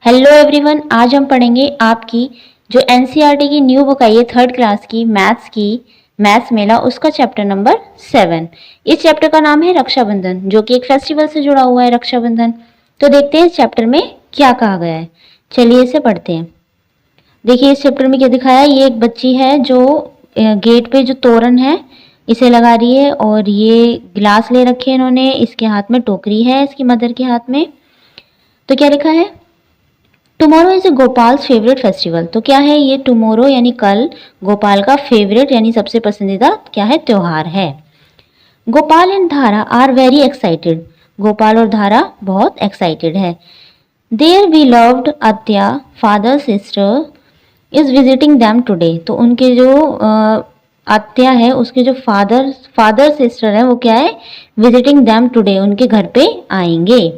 Hello everyone, आज हम पढ़ेंगे आपकी जो एनसीईआरटी की न्यू बुक आई है थर्ड क्लास की मैथ्स मेला, उसका चैप्टर नंबर 7। इस चैप्टर का नाम है रक्षाबंधन, जो कि एक फेस्टिवल से जुड़ा हुआ है रक्षाबंधन। तो देखते हैं इस चैप्टर में क्या कहा गया है। चलिए इसे पढ़ते हैं। देखिए इस चैप्टर में क्या दिखाया है। ये एक बच्ची है जो गेट पे जो तोरण है इसे लगा रही है, और ये गिलास ले रखे हैं इन्होंने, इसके हाथ में टोकरी है, इसकी मदर के हाथ में। तो क्या लिखा है, tomorrow is a गोपाल्स favourite festival. तो क्या है ये, टुमारो यानी कल, गोपाल का फेवरेट यानी सबसे पसंदीदा क्या है, त्योहार है। गोपाल एंड धारा आर वेरी एक्साइटेड। गोपाल और धारा बहुत एक्साइटेड है। देयर वी लव्ड अत्या father sister is visiting them today. तो उनके जो अत्या है उसके जो फादर सिस्टर है वो क्या है, विजिटिंग दैम टुडे, उनके घर पे आएंगे।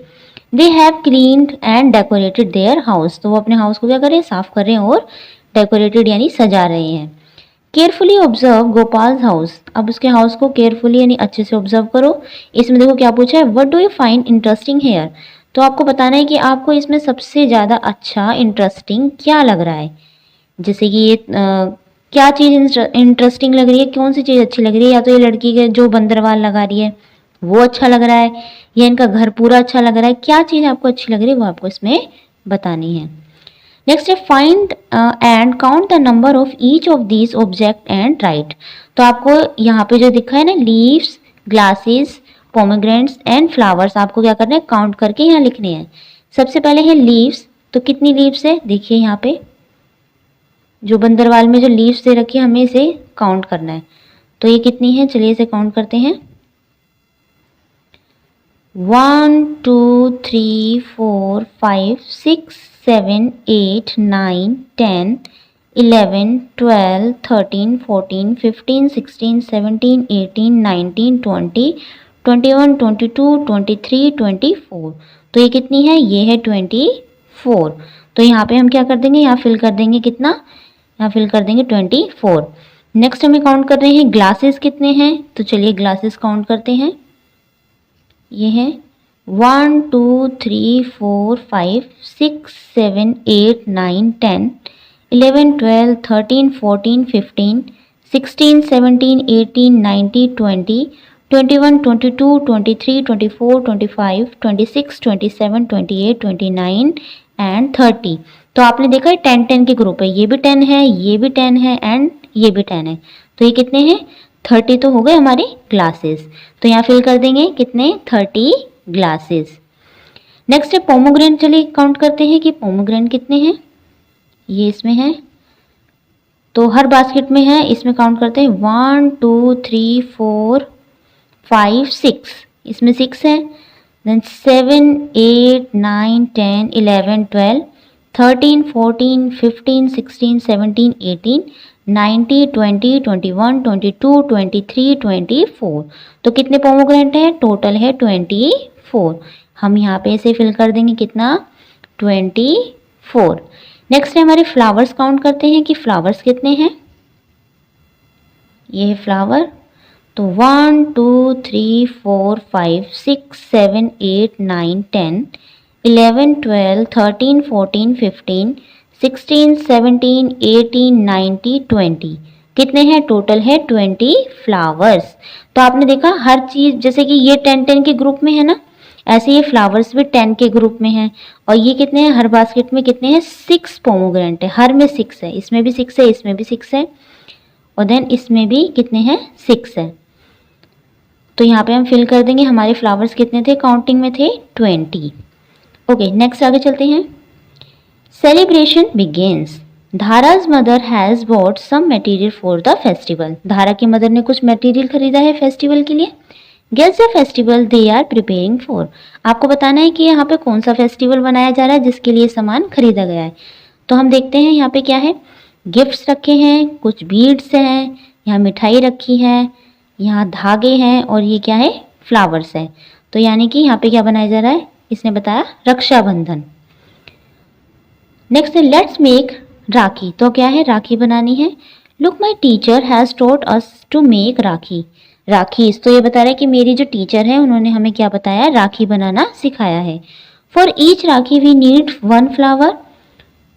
They have cleaned and decorated their house. तो वो अपने हाउस को क्या कर रहे हैं, साफ कर रहे हैं और डेकोरेटेड यानी सजा रहे हैं। Carefully observe Gopal house. अब उसके हाउस को केयरफुली यानी अच्छे से ऑब्जर्व करो। इसमें देखो क्या पूछा है, what do you find interesting here. तो आपको बताना है कि आपको इसमें सबसे ज़्यादा अच्छा इंटरेस्टिंग क्या लग रहा है। जैसे कि ये क्या चीज़ इंटरेस्टिंग लग रही है, कौन सी चीज़ अच्छी लग रही है। या तो ये लड़की के जो बंदरवाल लगा रही है वो अच्छा लग रहा है, या इनका घर पूरा अच्छा लग रहा है। क्या चीज़ आपको अच्छी लग रही है वो आपको इसमें बतानी है। नेक्स्ट है find and count the number of each of these object and right. तो आपको यहाँ पे जो दिखा है ना, leaves, glasses, pomegranates and flowers, आपको क्या करना है, काउंट करके यहाँ लिखने हैं। सबसे पहले है लीव्स। तो कितनी लीव्स है, देखिए यहाँ पे जो बंदरवाल में जो लीव्स दे रखी है हमें इसे काउंट करना है। तो ये कितनी है, चलिए इसे काउंट करते हैं। 1 2 3 4 5 6 7 8 9 10 11 12 13 14 15 16 17 18 19 20 21 22 23 24। तो ये कितनी है, ये है 24। तो यहाँ पे हम क्या कर देंगे, यहाँ फिल कर देंगे कितना, यहाँ फिल कर देंगे 24। नेक्स्ट हमें काउंट कर रहे हैं ग्लासेस कितने हैं। तो चलिए ग्लासेस काउंट करते हैं। ये है 1 2 3 4 5 6 7 8 9 10 11 12 13 14 15 16 17 18 19 20 21 22 23 24 25 26 27 28 29 एंड 30। तो आपने देखा है 10 10 के ग्रुप है, ये भी 10 है, ये भी 10 है एंड ये भी 10 है। तो ये कितने हैं, 30 तो हो गए हमारे ग्लासेस। तो यहाँ फिल कर देंगे कितने, 30 ग्लासेस। नेक्स्ट है पोमोग्रेनेट। चलिए काउंट करते हैं कि पोमोग्रेनेट कितने हैं। ये इसमें है, तो हर बास्केट में है, इसमें काउंट करते हैं 1 2 3 4 5 6, इसमें 6 है। देन 7 8 9 10 11 12 13 14 15 16 17 18 19 20 21 22 23 24। तो कितने पोमोग्रेनेट हैं, टोटल है 24। हम यहाँ पे इसे फिल कर देंगे कितना, 24। नेक्स्ट है हमारे फ्लावर्स। काउंट करते हैं कि फ्लावर्स कितने हैं। ये है फ्लावर। तो 1 2 3 4 5 6 7 8 9 10 11 12 13 14 15 16 17 18 19 20। कितने हैं, टोटल है 20 फ्लावर्स। तो आपने देखा हर चीज़, जैसे कि ये 10 10 के ग्रुप में है ना, ऐसे ये फ्लावर्स भी 10 के ग्रुप में हैं। और ये कितने हैं, हर बास्केट में कितने हैं, 6 पोमोग्रेनेट है, हर में 6 है, इसमें भी 6 है, इसमें भी 6 है, और देन इसमें भी कितने हैं, 6 है। तो यहाँ पे हम फिल कर देंगे हमारे फ्लावर्स कितने थे, काउंटिंग में थे 20। ओके नेक्स्ट आगे चलते हैं। Celebration begins. Dhara's mother has bought some material for the festival. Dhara की मदर ने कुछ मटेरियल खरीदा है फेस्टिवल के लिए। Guess the festival they are preparing for. आपको बताना है कि यहाँ पे कौन सा फेस्टिवल बनाया जा रहा है जिसके लिए सामान खरीदा गया है। तो हम देखते हैं यहाँ पे क्या है, गिफ्ट्स रखे हैं, कुछ बीड्स हैं, यहाँ मिठाई रखी है, यहाँ धागे हैं, और ये क्या है, फ्लावर्स है। तो यानी कि यहाँ पे क्या बनाया जा रहा है, इसने बताया रक्षाबंधन। नेक्स्ट है लेट्स मेक राखी। तो क्या है, राखी बनानी है। Look my teacher has taught us to make rakhi. Rakhi, तो ये बता रहा है कि मेरी जो टीचर है उन्होंने हमें क्या बताया, राखी बनाना सिखाया है। For each rakhi we need 1 flower,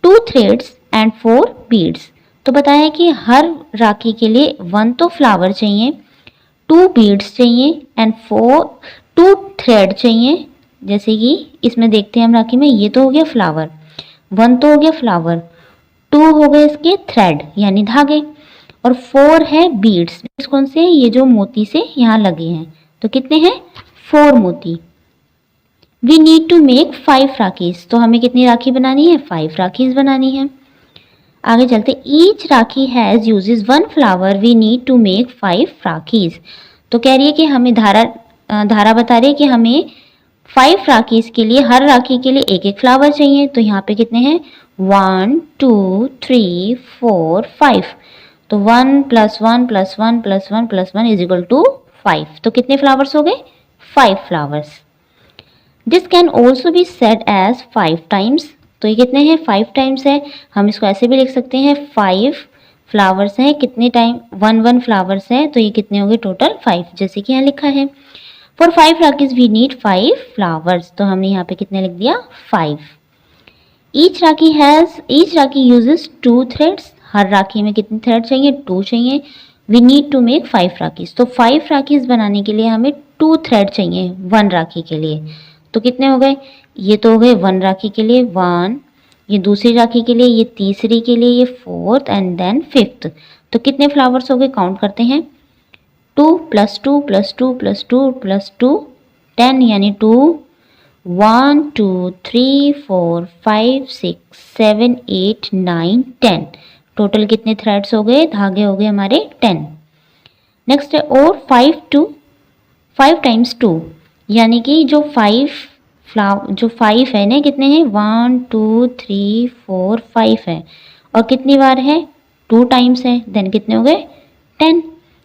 2 threads and 4 beads. तो बताया कि हर राखी के लिए 1 तो फ्लावर चाहिए, 2 बीड्स चाहिए एंड 2 थ्रेड चाहिए। जैसे कि इसमें देखते हैं हम राखी में, ये तो हो गया फ्लावर, 1 तो हो गया फ्लावर, 2 हो गए इसके थ्रेड यानी धागे, और 4 है बीड्स। बीड्स कौन से हैं? ये जो मोती से यहाँ लगे हैं। तो कितने हैं? 4 मोती। We need to make 5 rakhis. तो हमें कितनी राखी बनानी है? 5 राखीज बनानी है। आगे चलते, each rakhi has uses 1 flower, we need to make 5 rakhis. तो कह रही है कि हमें धारा बता रही है कि हमें 5 राखीज के लिए, हर राखी के लिए एक एक फ्लावर चाहिए। तो यहाँ पे कितने हैं? 1 2 3 4 5। तो 1 + 1 + 1 + 1 + 1 इज इक्वल टू 5। तो कितने फ्लावर्स हो गए? 5 flowers. This can also be said as 5 times. तो ये कितने हैं? 5 टाइम्स है। हम इसको ऐसे भी लिख सकते हैं, 5 फ्लावर्स हैं, कितने टाइम? 1 फ्लावर्स हैं, तो ये कितने हो गए टोटल? 5, जैसे कि यहाँ लिखा है। For 5 rakhis we need 5 flowers. तो हमने यहाँ पे कितने लिख दिया? 5। Each rakhi uses 2 threads. हर राखी में कितने थ्रेड चाहिए? 2 चाहिए। We need to make 5 rakhis. तो 5 राखीज बनाने के लिए हमें 2 थ्रेड चाहिए 1 राखी के लिए। तो कितने हो गए? ये तो हो गए 1 राखी के लिए 1, ये दूसरी राखी के लिए, ये तीसरी के लिए, ये 4th एंड देन 5th। तो कितने फ्लावर्स हो गए? काउंट करते हैं। 2 + 2 + 2 + 2 + 2 10, यानी 2 1 2 3 4 5 6 7 8 9 10। टोटल कितने थ्रेड्स हो गए? धागे हो गए हमारे 10। नेक्स्ट है और 5 टाइम्स 2, यानी कि जो 5 है ना, कितने हैं? 1 2 3 4 5 है, और कितनी बार है? 2 टाइम्स है, देन कितने हो गए? 10।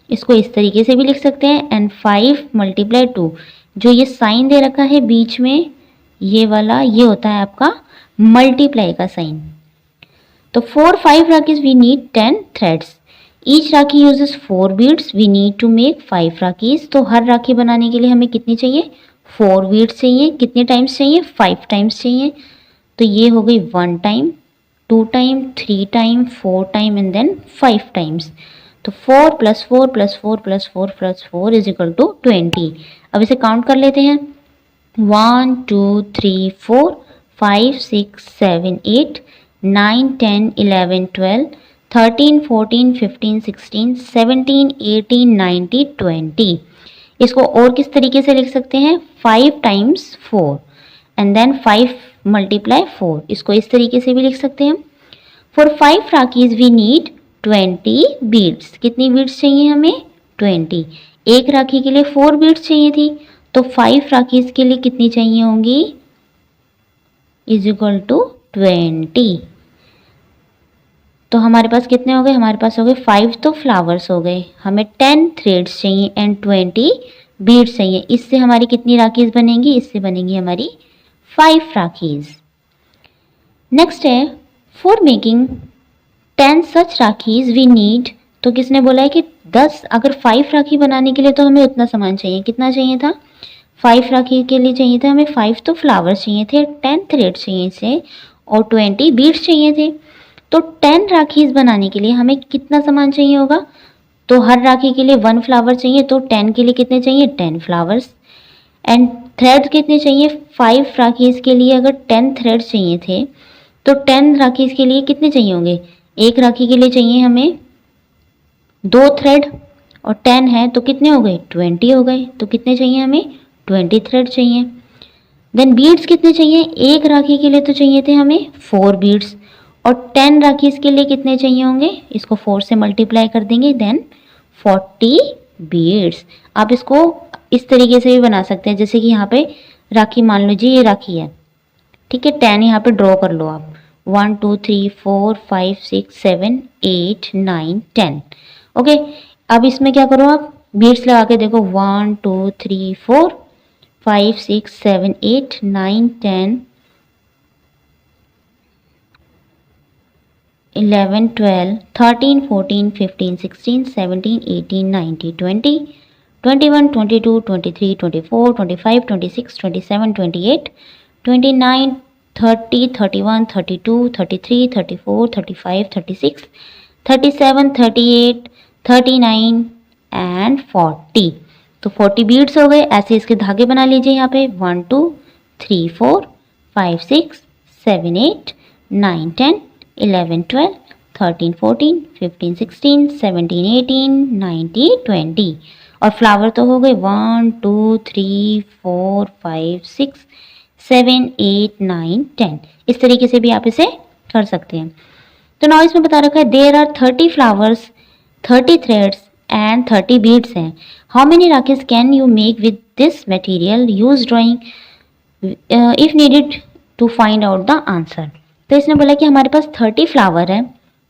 इसको इस तरीके से भी लिख सकते हैं, एंड 5 × 2। जो ये साइन दे रखा है बीच में, ये वाला, ये होता है आपका मल्टीप्लाई का साइन। तो 4 5 rakhis we need 10 threads. Each rakhi uses 4 beads, we need to make 5 rakhis. तो हर राखी बनाने के लिए हमें कितनी चाहिए? 4 बीड्स चाहिए। कितने टाइम्स चाहिए? 5 टाइम्स चाहिए। तो ये हो गई 1 time, 2 time, 3 time, 4 time and then 5 times. तो 4 + 4 + 4 + 4 + 4 इज इक्वल टू 20। अब इसे काउंट कर लेते हैं। 1 2 3 4 5 6 7 8 9 10 11 12 13 14 15 16 17 18 19 20। इसको और किस तरीके से लिख सकते हैं? 5 टाइम्स 4 एंड देन 5 × 4। इसको इस तरीके से भी लिख सकते हैं। For 5 rakhis we need 20 beads. कितनी बीड्स चाहिए हमें? 20। एक राखी के लिए 4 बीड्स चाहिए थी, तो 5 राखीज के लिए कितनी चाहिए होंगी? Is equal to 20। तो हमारे पास कितने हो गए? हमारे पास हो गए 5 तो फ्लावर्स हो गए, हमें 10 थ्रेड्स चाहिए एंड 20 बीड्स चाहिए। इससे हमारी कितनी राखीज बनेंगी? इससे बनेंगी हमारी 5 राखीज। नेक्स्ट है, for making 10 such rakhis we need. तो किसने बोला है कि 10, अगर 5 राखी बनाने के लिए तो हमें उतना सामान चाहिए। कितना चाहिए था? 5 राखी के लिए चाहिए था हमें 5 तो फ्लावर्स चाहिए थे, 10 थ्रेड चाहिए थे और 20 बीड्स चाहिए थे। तो 10 राखीज बनाने के लिए हमें कितना सामान चाहिए होगा? तो हर राखी के लिए 1 फ्लावर चाहिए, तो 10 के लिए कितने चाहिए? 10 फ्लावर्स। एंड थ्रेड्स कितने चाहिए? 5 राखीज के लिए अगर 10 थ्रेड्स चाहिए थे, तो 10 राखीज के लिए कितने चाहिए होंगे? एक राखी के लिए चाहिए हमें 2 थ्रेड, और 10 है तो कितने हो गए? 20 हो गए। तो कितने चाहिए हमें? 20 थ्रेड चाहिए। देन बीड्स कितने चाहिए? एक राखी के लिए तो चाहिए थे हमें 4 बीड्स, और 10 राखीज के लिए कितने चाहिए होंगे? इसको 4 से मल्टीप्लाई कर देंगे, देन 40 बीड्स। आप इसको इस तरीके से भी बना सकते हैं, जैसे कि यहाँ पे राखी मान लीजिए ये राखी है, ठीक है, 10 यहाँ पे ड्रॉ कर लो आप। 1 2 3 4 5 6 7 8 9 10। ओके, अब इसमें क्या करो आप? बीड्स लगा के देखो। 1 2 3 4 5 6 7 8 9 10 11 12 13 14 15 16 17 18 19 20 21 22 23 24 25 26 27 28 29, 30, 31, 32, 33, 34, 35, 36, 37, 38, 39 एंड 40। तो 40 बीड्स हो गए। ऐसे इसके धागे बना लीजिए यहाँ पे 1 2 3 4 5 6 7 8 9 10 11 12 13 14 15 16 17 18 19 20। और फ्लावर तो हो गए 1 2 3 4 5 6 7 8 9 10। इस तरीके से भी आप इसे कर सकते हैं। तो नाउ इसमें बता रखा है there are 30 flowers, 30 threads and 30 beads हैं। How many rakhis can you make with this material, use drawing if needed to find out the answer. तो इसने बोला कि हमारे पास 30 फ्लावर हैं,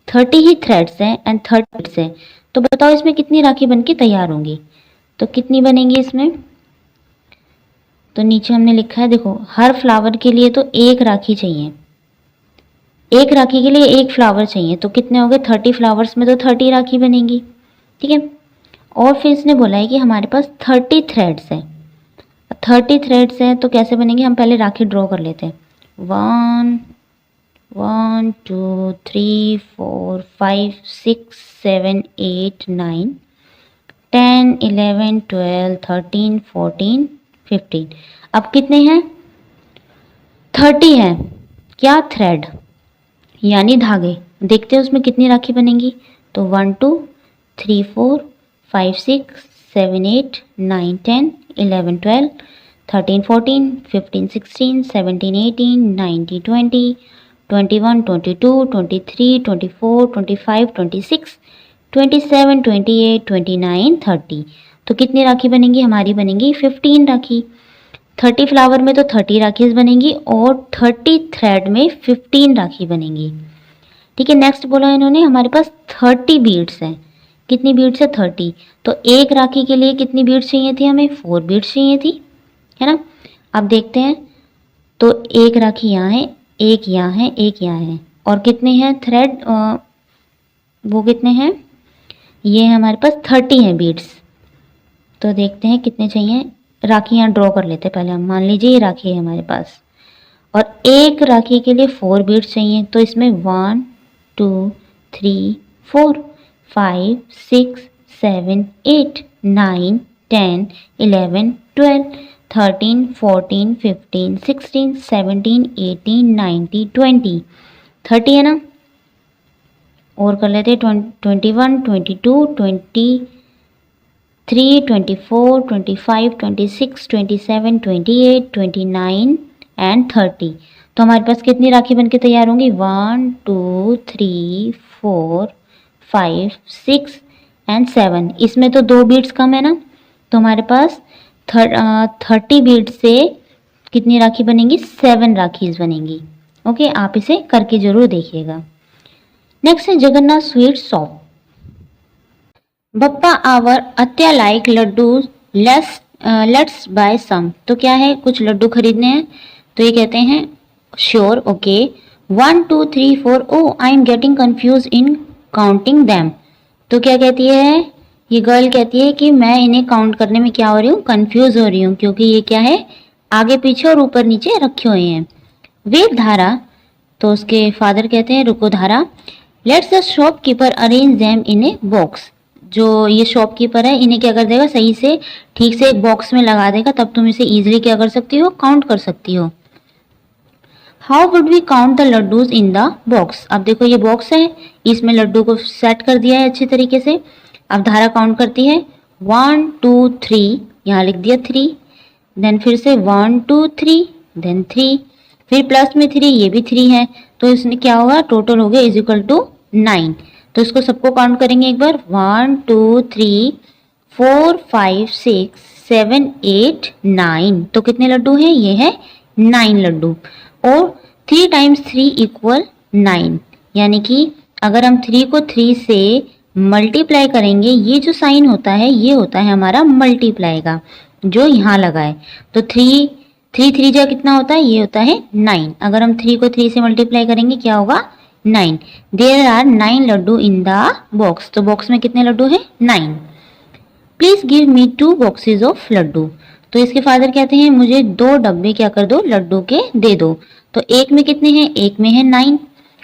30 ही थ्रेड्स हैं एंड 30 बीड्स हैं। तो बताओ इसमें कितनी राखी बनके तैयार होंगी। तो कितनी बनेंगी इसमें, तो नीचे हमने लिखा है देखो, हर फ्लावर के लिए तो एक राखी चाहिए, एक राखी के लिए एक फ्लावर चाहिए। तो कितने हो गए, 30 फ्लावर्स में तो 30 राखी बनेगी। ठीक है। और फिर इसने बोला है कि हमारे पास 30 थ्रेड्स हैं। 30 थ्रेड्स हैं तो कैसे बनेंगे, हम पहले राखी ड्रॉ कर लेते हैं। 1 1 2 3 4 5 6 7 8 9 10 11 12 13 14 15। अब कितने हैं, 30 हैं क्या, थ्रेड यानी धागे। देखते हैं उसमें कितनी राखी बनेंगी। तो 1 2 3 4 5 6 7 8 9 10 11 12 13 14 15 16 17 18 19 20 21 22 23 24 25 26 27 28 29 30। तो कितनी राखी बनेंगी, हमारी बनेंगी 15 राखी। 30 फ्लावर में तो 30 राखीज बनेंगी और 30 थ्रेड में 15 राखी बनेंगी। ठीक है। नेक्स्ट बोला इन्होंने हमारे पास 30 बीड्स हैं। कितनी बीड्स है, 30। तो एक राखी के लिए कितनी बीड्स चाहिए थी, हमें 4 बीड्स चाहिए थी, है ना। अब देखते हैं, तो एक राखी यहाँ है, एक यहाँ है, एक यहाँ है। और कितने हैं थ्रेड, वो कितने हैं, ये हमारे पास 30 हैं बीड्स। तो देखते हैं कितने चाहिए। राखी यहाँ ड्रॉ कर लेते हैं पहले हम। मान लीजिए ये राखी है हमारे पास और एक राखी के लिए 4 बीड्स चाहिए। तो इसमें 1 2 3 4 5 6 7 8 9 10 11 12 13 14 15 16 17 18 19 20। 30 है ना। और कर लेते 21 22 23 24 25 26 27 28 29 एंड 30। तो हमारे पास कितनी राखी बनके तैयार होंगी, 1 2 3 4 5 6 एंड 7। इसमें तो 2 बीड्स कम है ना। तो हमारे पास 30 बीड से कितनी राखी बनेंगी, 7 राखीज बनेंगी। ओके, आप इसे करके जरूर देखिएगा। नेक्स्ट है Jagannath sweet shop. Bappa our atya like laddoo, let's buy some. तो क्या है, कुछ लड्डू खरीदने हैं। तो ये कहते हैं sure, okay. 1 2 3 4 oh I am getting confuse in counting them. तो क्या कहती है, ये गर्ल कहती है कि मैं इन्हें काउंट करने में क्या हो रही हूँ, कंफ्यूज हो रही हूँ, क्योंकि ये क्या है, आगे पीछे और ऊपर नीचे रखे हुए हैं। वेट धारा। तो उसके फादर कहते हैं रुको धारा। Let's the shopkeeper arrange them in a box. जो ये शॉपकीपर है इन्हें क्या कर देगा, सही से ठीक से एक बॉक्स में लगा देगा, तब तुम इसे इजीली क्या कर सकती हो, काउंट कर सकती हो। How would we count the laddoos in the box. अब देखो ये बॉक्स है, इसमें लड्डू को सेट कर दिया है अच्छी तरीके से। अब धारा काउंट करती है 1 2 3, यहाँ लिख दिया 3, देन फिर से 1 2 3, देन 3, फिर प्लस में 3, ये भी 3 है। तो इसमें क्या होगा, टोटल हो गया इज इक्वल टू 9। तो इसको सबको काउंट करेंगे एक बार, 1 2 3 4 5 6 7 8 9। तो कितने लड्डू हैं, ये है 9 लड्डू। और 3 टाइम्स 3 इक्वल 9, यानी कि अगर हम 3 को 3 से मल्टीप्लाई करेंगे, ये जो साइन होता है ये होता है हमारा मल्टीप्लाई का, जो यहाँ लगा है। तो 3 3 जा कितना होता है, ये होता है 9। अगर हम 3 को 3 से मल्टीप्लाई करेंगे क्या होगा, 9। There are 9 laddoo in the box. तो बॉक्स में कितने लड्डू हैं, 9। Please give me 2 boxes of laddoo. तो इसके फादर कहते हैं मुझे 2 डब्बे क्या कर दो, लड्डू के दे दो। तो एक में कितने हैं, एक में है 9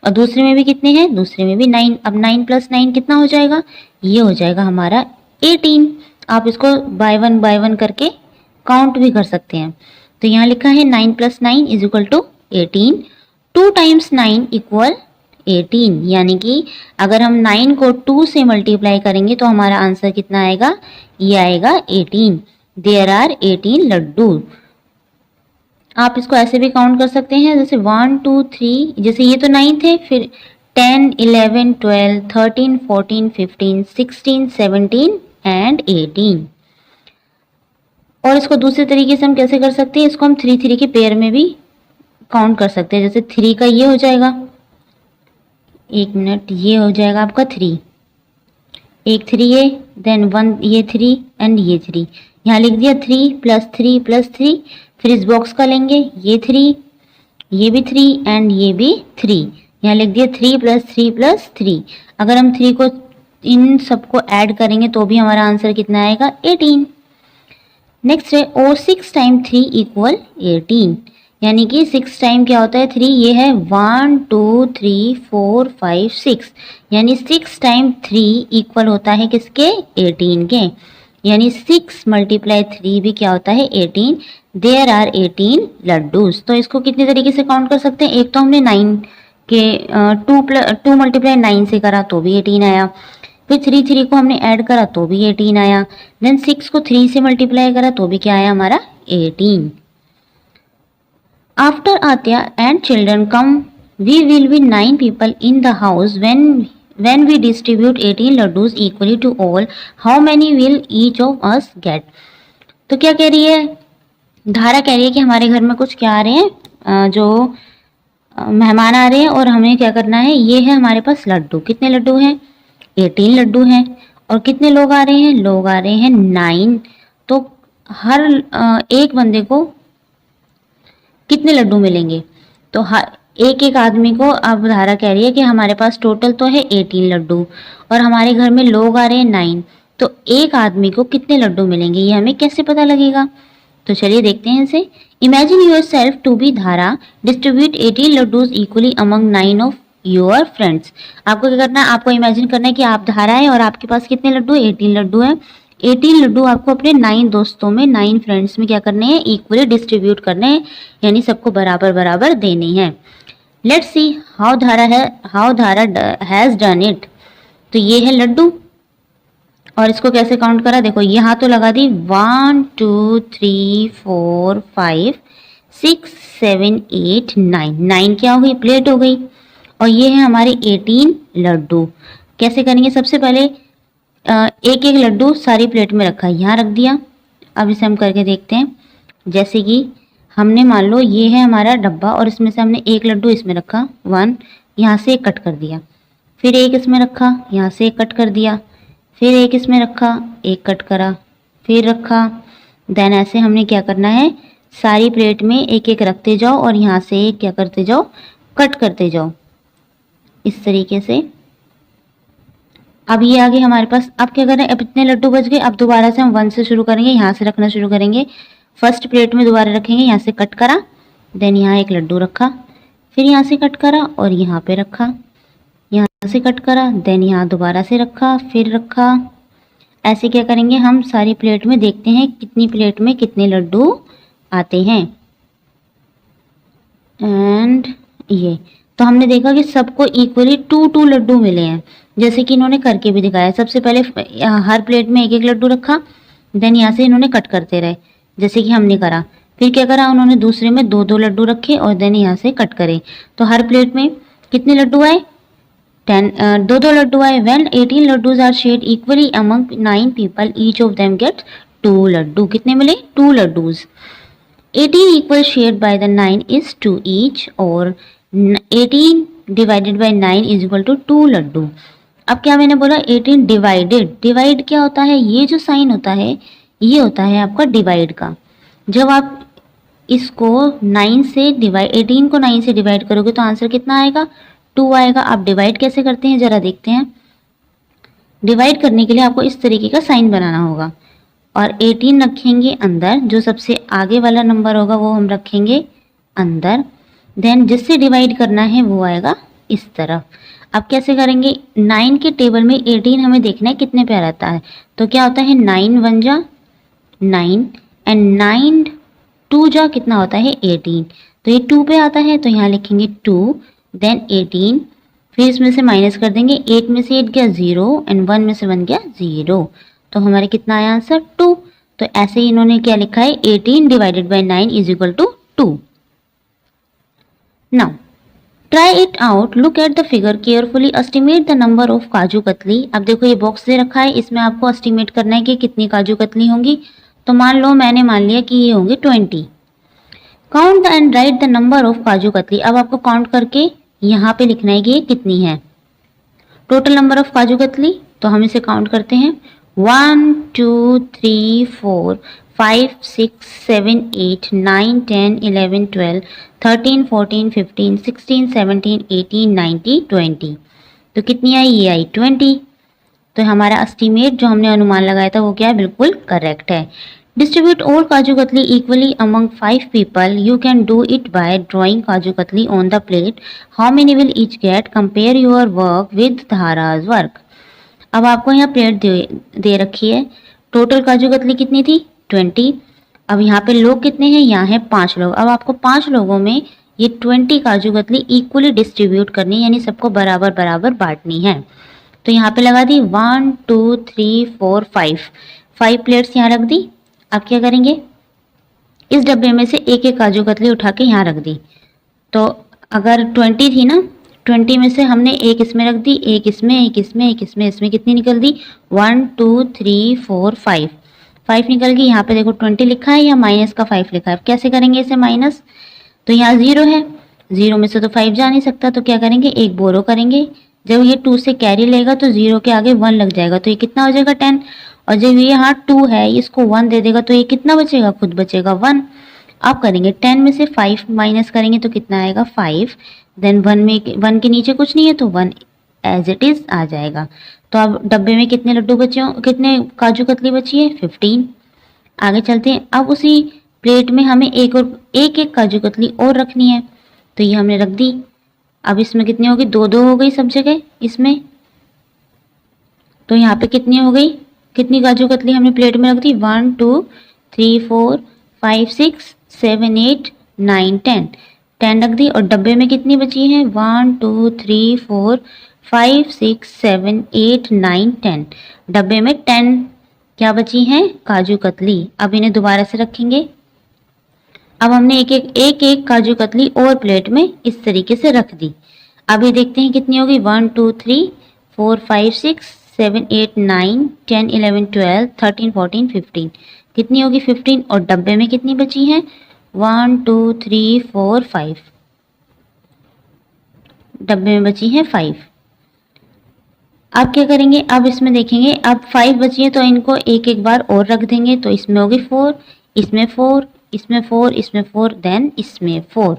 और दूसरे में भी कितने हैं, दूसरे में भी 9। अब 9 + 9 कितना हो जाएगा, ये हो जाएगा हमारा 18। आप इसको बाय वन करके काउंट भी कर सकते हैं। तो यहाँ लिखा है 9 + 9 = 18। 2 × 9 = 18, यानी कि अगर हम 9 को 2 से मल्टीप्लाई करेंगे तो हमारा आंसर कितना आएगा, ये आएगा 18। There are 18 laddoo. आप इसको ऐसे भी काउंट कर सकते हैं, जैसे 1 2 3, जैसे ये तो 9 थे, फिर 10 11 12 13 14 15 16 17 एंड 18। और इसको दूसरे तरीके से हम कैसे कर सकते हैं, इसको हम 3 3 के पेयर में भी काउंट कर सकते हैं। जैसे 3 का ये हो जाएगा, 1 मिनट, ये हो जाएगा आपका 3, एक 3 ये, देन 1 ये 3 एंड ये 3। यहाँ लिख दिया 3 + 3 + 3। फिर इस बॉक्स का लेंगे, ये 3, ये भी 3 एंड ये भी 3। यहाँ लिख दिया 3 + 3 + 3। अगर हम 3 को इन सबको ऐड करेंगे तो भी हमारा आंसर कितना आएगा, 18। नेक्स्ट है, और 6 × 3 = 18, यानी कि 6 टाइम क्या होता है, 3, ये है 1 2 3 4 5 6, यानी 6 × 3 इक्वल होता है किसके, 18 के, यानी 6 × 3 भी क्या होता है, 18। There are 18 laddoos. तो इसको कितने तरीके से काउंट कर सकते हैं, एक तो हमने 9 के 2 × 9 से करा तो भी 18 आया, फिर 3 3 को हमने ऐड करा तो भी 18 आया, देन 6 को 3 से मल्टीप्लाई करा तो भी क्या आया हमारा, 18। After Atya and children come, we will be 9 people in the house. When we distribute 18 laddus equally to all, how many will each of us get? तो क्या कह रही है, धारा कह रही है कि हमारे घर में कुछ क्या आ रहे हैं, जो मेहमान आ रहे हैं और हमें क्या करना है, ये है हमारे पास लड्डू। कितने लड्डू हैं, 18 लड्डू हैं। और कितने लोग आ रहे हैं, लोग आ रहे हैं 9। तो हर एक बंदे को कितने लड्डू मिलेंगे, तो एक एक आदमी को, अब धारा कह रही है कि हमारे पास टोटल तो है 18 लड्डू और हमारे घर में लोग आ रहे हैं 9, तो एक आदमी को कितने लड्डू मिलेंगे, ये हमें कैसे पता लगेगा। तो चलिए देखते हैं इसे। Imagine yourself to be Dhara, distribute 18 laddoos equally among 9 of your friends. आपको क्या करना है, आपको इमेजिन करना है कि आप धारा है और आपके पास कितने लड्डू, 18 लड्डू है। 18 लड्डू आपको अपने 9 दोस्तों में, 9 फ्रेंड्स में क्या करने हैं, इक्वली डिस्ट्रीब्यूट करने हैं, यानी सबको बराबर बराबर देने हैं। लेट्स सी हाउ धारा हैज डन इट। तो ये है लड्डू और इसको कैसे काउंट करा, देखो यहाँ तो लगा दी 1 2 3 4 5 6 7 8 9, 9 क्या हो गई, प्लेट हो गई। और ये है हमारे 18 लड्डू। कैसे करेंगे, सबसे पहले एक एक लड्डू सारी प्लेट में रखा, यहाँ रख दिया। अब इसे हम करके देखते हैं। जैसे कि हमने मान लो ये है हमारा डब्बा और इसमें से हमने एक लड्डू इसमें रखा, 1, यहाँ से एक कट कर दिया, फिर एक इसमें रखा, यहाँ से एक कट कर दिया, फिर एक इसमें रखा, एक कट करा, फिर रखा। देन ऐसे हमने क्या करना है, सारी प्लेट में एक एक रखते जाओ और यहाँ से एक क्या करते जाओ, कट करते जाओ, इस तरीके से। अब ये आगे हमारे पास, अब क्या करें, अब इतने लड्डू बच गए। अब दोबारा से हम 1 से शुरू करेंगे, यहाँ से रखना शुरू करेंगे। फर्स्ट प्लेट में दोबारा रखेंगे, यहाँ से कट करा, देन यहाँ एक लड्डू रखा, फिर यहाँ से कट करा और यहाँ पे रखा, यहाँ से कट करा, देन यहाँ दोबारा से रखा, फिर रखा। ऐसे क्या करेंगे हम सारी प्लेट में, देखते हैं कितनी प्लेट में कितने लड्डू आते हैं। एंड ये तो हमने देखा कि सबको इक्वली 2 2 लड्डू मिले हैं, जैसे कि इन्होंने करके भी दिखाया। सबसे पहले हर प्लेट में एक एक लड्डू रखा, देन यहाँ से इन्होंने कट करते रहे जैसे कि हमने करा। फिर क्या करा, उन्होंने दूसरे में 2 2 लड्डू रखे और देन यहाँ से कट करे। तो हर प्लेट में कितने लड्डू आए, 2 2 लड्डू आए। When 18 laddoos are shared equally among 9 people, each of them gets 2 laddoo. कितने मिले, 2 laddoos. 18 equal shared by the 9 is 2 each, और 18 divided by 9 is equal to 2 laddoo. अब क्या मैंने बोला, 18 डिवाइडेड, डिवाइड क्या होता है, ये जो साइन होता है ये होता है आपका डिवाइड का। जब आप इसको 9 से डिवाइड, 18 को 9 से डिवाइड करोगे तो आंसर कितना आएगा, 2 आएगा। आप डिवाइड कैसे करते हैं जरा देखते हैं। डिवाइड करने के लिए आपको इस तरीके का साइन बनाना होगा। और 18 रखेंगे अंदर, जो सबसे आगे वाला नंबर होगा वो हम रखेंगे अंदर। देन जिससे डिवाइड करना है वो आएगा इस तरफ। अब कैसे करेंगे, 9 के टेबल में 18 हमें देखना है कितने पे रहता है। तो क्या होता है 9 1 जा 9 एंड 9 2 जा कितना होता है 18। तो ये 2 पे आता है तो यहाँ लिखेंगे 2 देन 18, फिर इसमें से माइनस कर देंगे। 8 में से 8 गया 0 एंड 1 में से 1 गया 0। तो हमारे कितना आया आंसर 2। तो ऐसे ही इन्होंने क्या लिखा है 18 divided by 9 is equal to 2। Now try it out, look at the figure carefully, estimate the number of kaju katli. अब देखो ये बॉक्स दे रखा है, इसमें आपको एस्टिमेट करना है कि कितनी काजू कतली होंगी। तो मान लो मैंने मान लिया कि ये होंगी 20। Count the end write the number of kaju katli. अब आपको काउंट करके यहाँ पे लिखना है कि ये कितनी है total number of kaju katli. तो हम इसे काउंट करते हैं 1 2 3 4 5 6 7 8 9 10 11 12 13 14 15 16 17 18 19 20। तो कितनी आई, ये आई 20। तो हमारा एस्टीमेट जो हमने अनुमान लगाया था वो क्या है, बिल्कुल करेक्ट है। Distribute all kaju katli equally among 5 people. You can do it by drawing kaju katli on the plate. How many will each get, compare your work with Dhara's work. अब आपको यहाँ प्लेट दे रखी है, टोटल काजू कतली कितनी थी 20। अब यहाँ पे लोग कितने हैं, यहाँ है 5 लोग। अब आपको 5 लोगों में ये 20 काजू कतली इक्वली डिस्ट्रीब्यूट करनी, यानी सबको बराबर बराबर बांटनी है। तो यहाँ पे लगा दी 1 2 3 4 5 प्लेट्स यहाँ रख दी। अब क्या करेंगे, इस डब्बे में से एक एक काजू कतली उठा के यहाँ रख दी। तो अगर 20 थी ना, 20 में से हमने एक इसमें रख दी, एक इसमें, एक इसमें, एक इसमें, इसमें कितनी निकल दी 1 2 3 4 5 निकल गई। यहाँ पे देखो 20 लिखा है या माइनस का 5 लिखा है। अब कैसे करेंगे इसे माइनस, तो यहाँ 0 है, 0 में से तो 5 जा नहीं सकता, तो क्या करेंगे एक बोरो करेंगे। जब ये 2 से कैरी लेगा तो 0 के आगे 1 लग जाएगा, तो ये कितना हो जाएगा 10। और जब ये यहाँ 2 है इसको 1 दे देगा तो ये कितना बचेगा, खुद बचेगा 1। अब करेंगे 10 में से 5 माइनस करेंगे तो कितना आएगा 5। देन 1 के नीचे कुछ नहीं है तो 1 एज इट इज आ जाएगा। तो अब डब्बे में कितने लड्डू बचे, कितने काजू कतली बची है 15। आगे चलते हैं। अब उसी प्लेट में हमें एक काजू कतली और रखनी है, तो ये हमने रख दी। अब इसमें कितनी होगी, 2 हो गई सब जगह इसमें। तो यहाँ पे कितनी हो गई, कितनी काजू कतली हमने प्लेट में रख दी 1 2 3 4 5 6 7 8 9 10 रख दी। और डब्बे में कितनी बची है 1 2 3 4 5 6 7 8 9 10। डब्बे में 10 क्या बची हैं काजू कतली। अब इन्हें दोबारा से रखेंगे। अब हमने एक काजू कतली और प्लेट में इस तरीके से रख दी। अब ये देखते हैं कितनी होगी 1 2 3 4 5 6 7 8 9 10 11 12 13 14 15 कितनी होगी 15। और डब्बे में कितनी बची हैं 1 2 3 4 5, डब्बे में बची हैं 5। अब क्या करेंगे, अब इसमें देखेंगे, अब 5 बची है तो इनको एक एक बार और रख देंगे। तो इसमें होगी 4, इसमें 4, इसमें 4, इसमें 4, देन इसमें 4।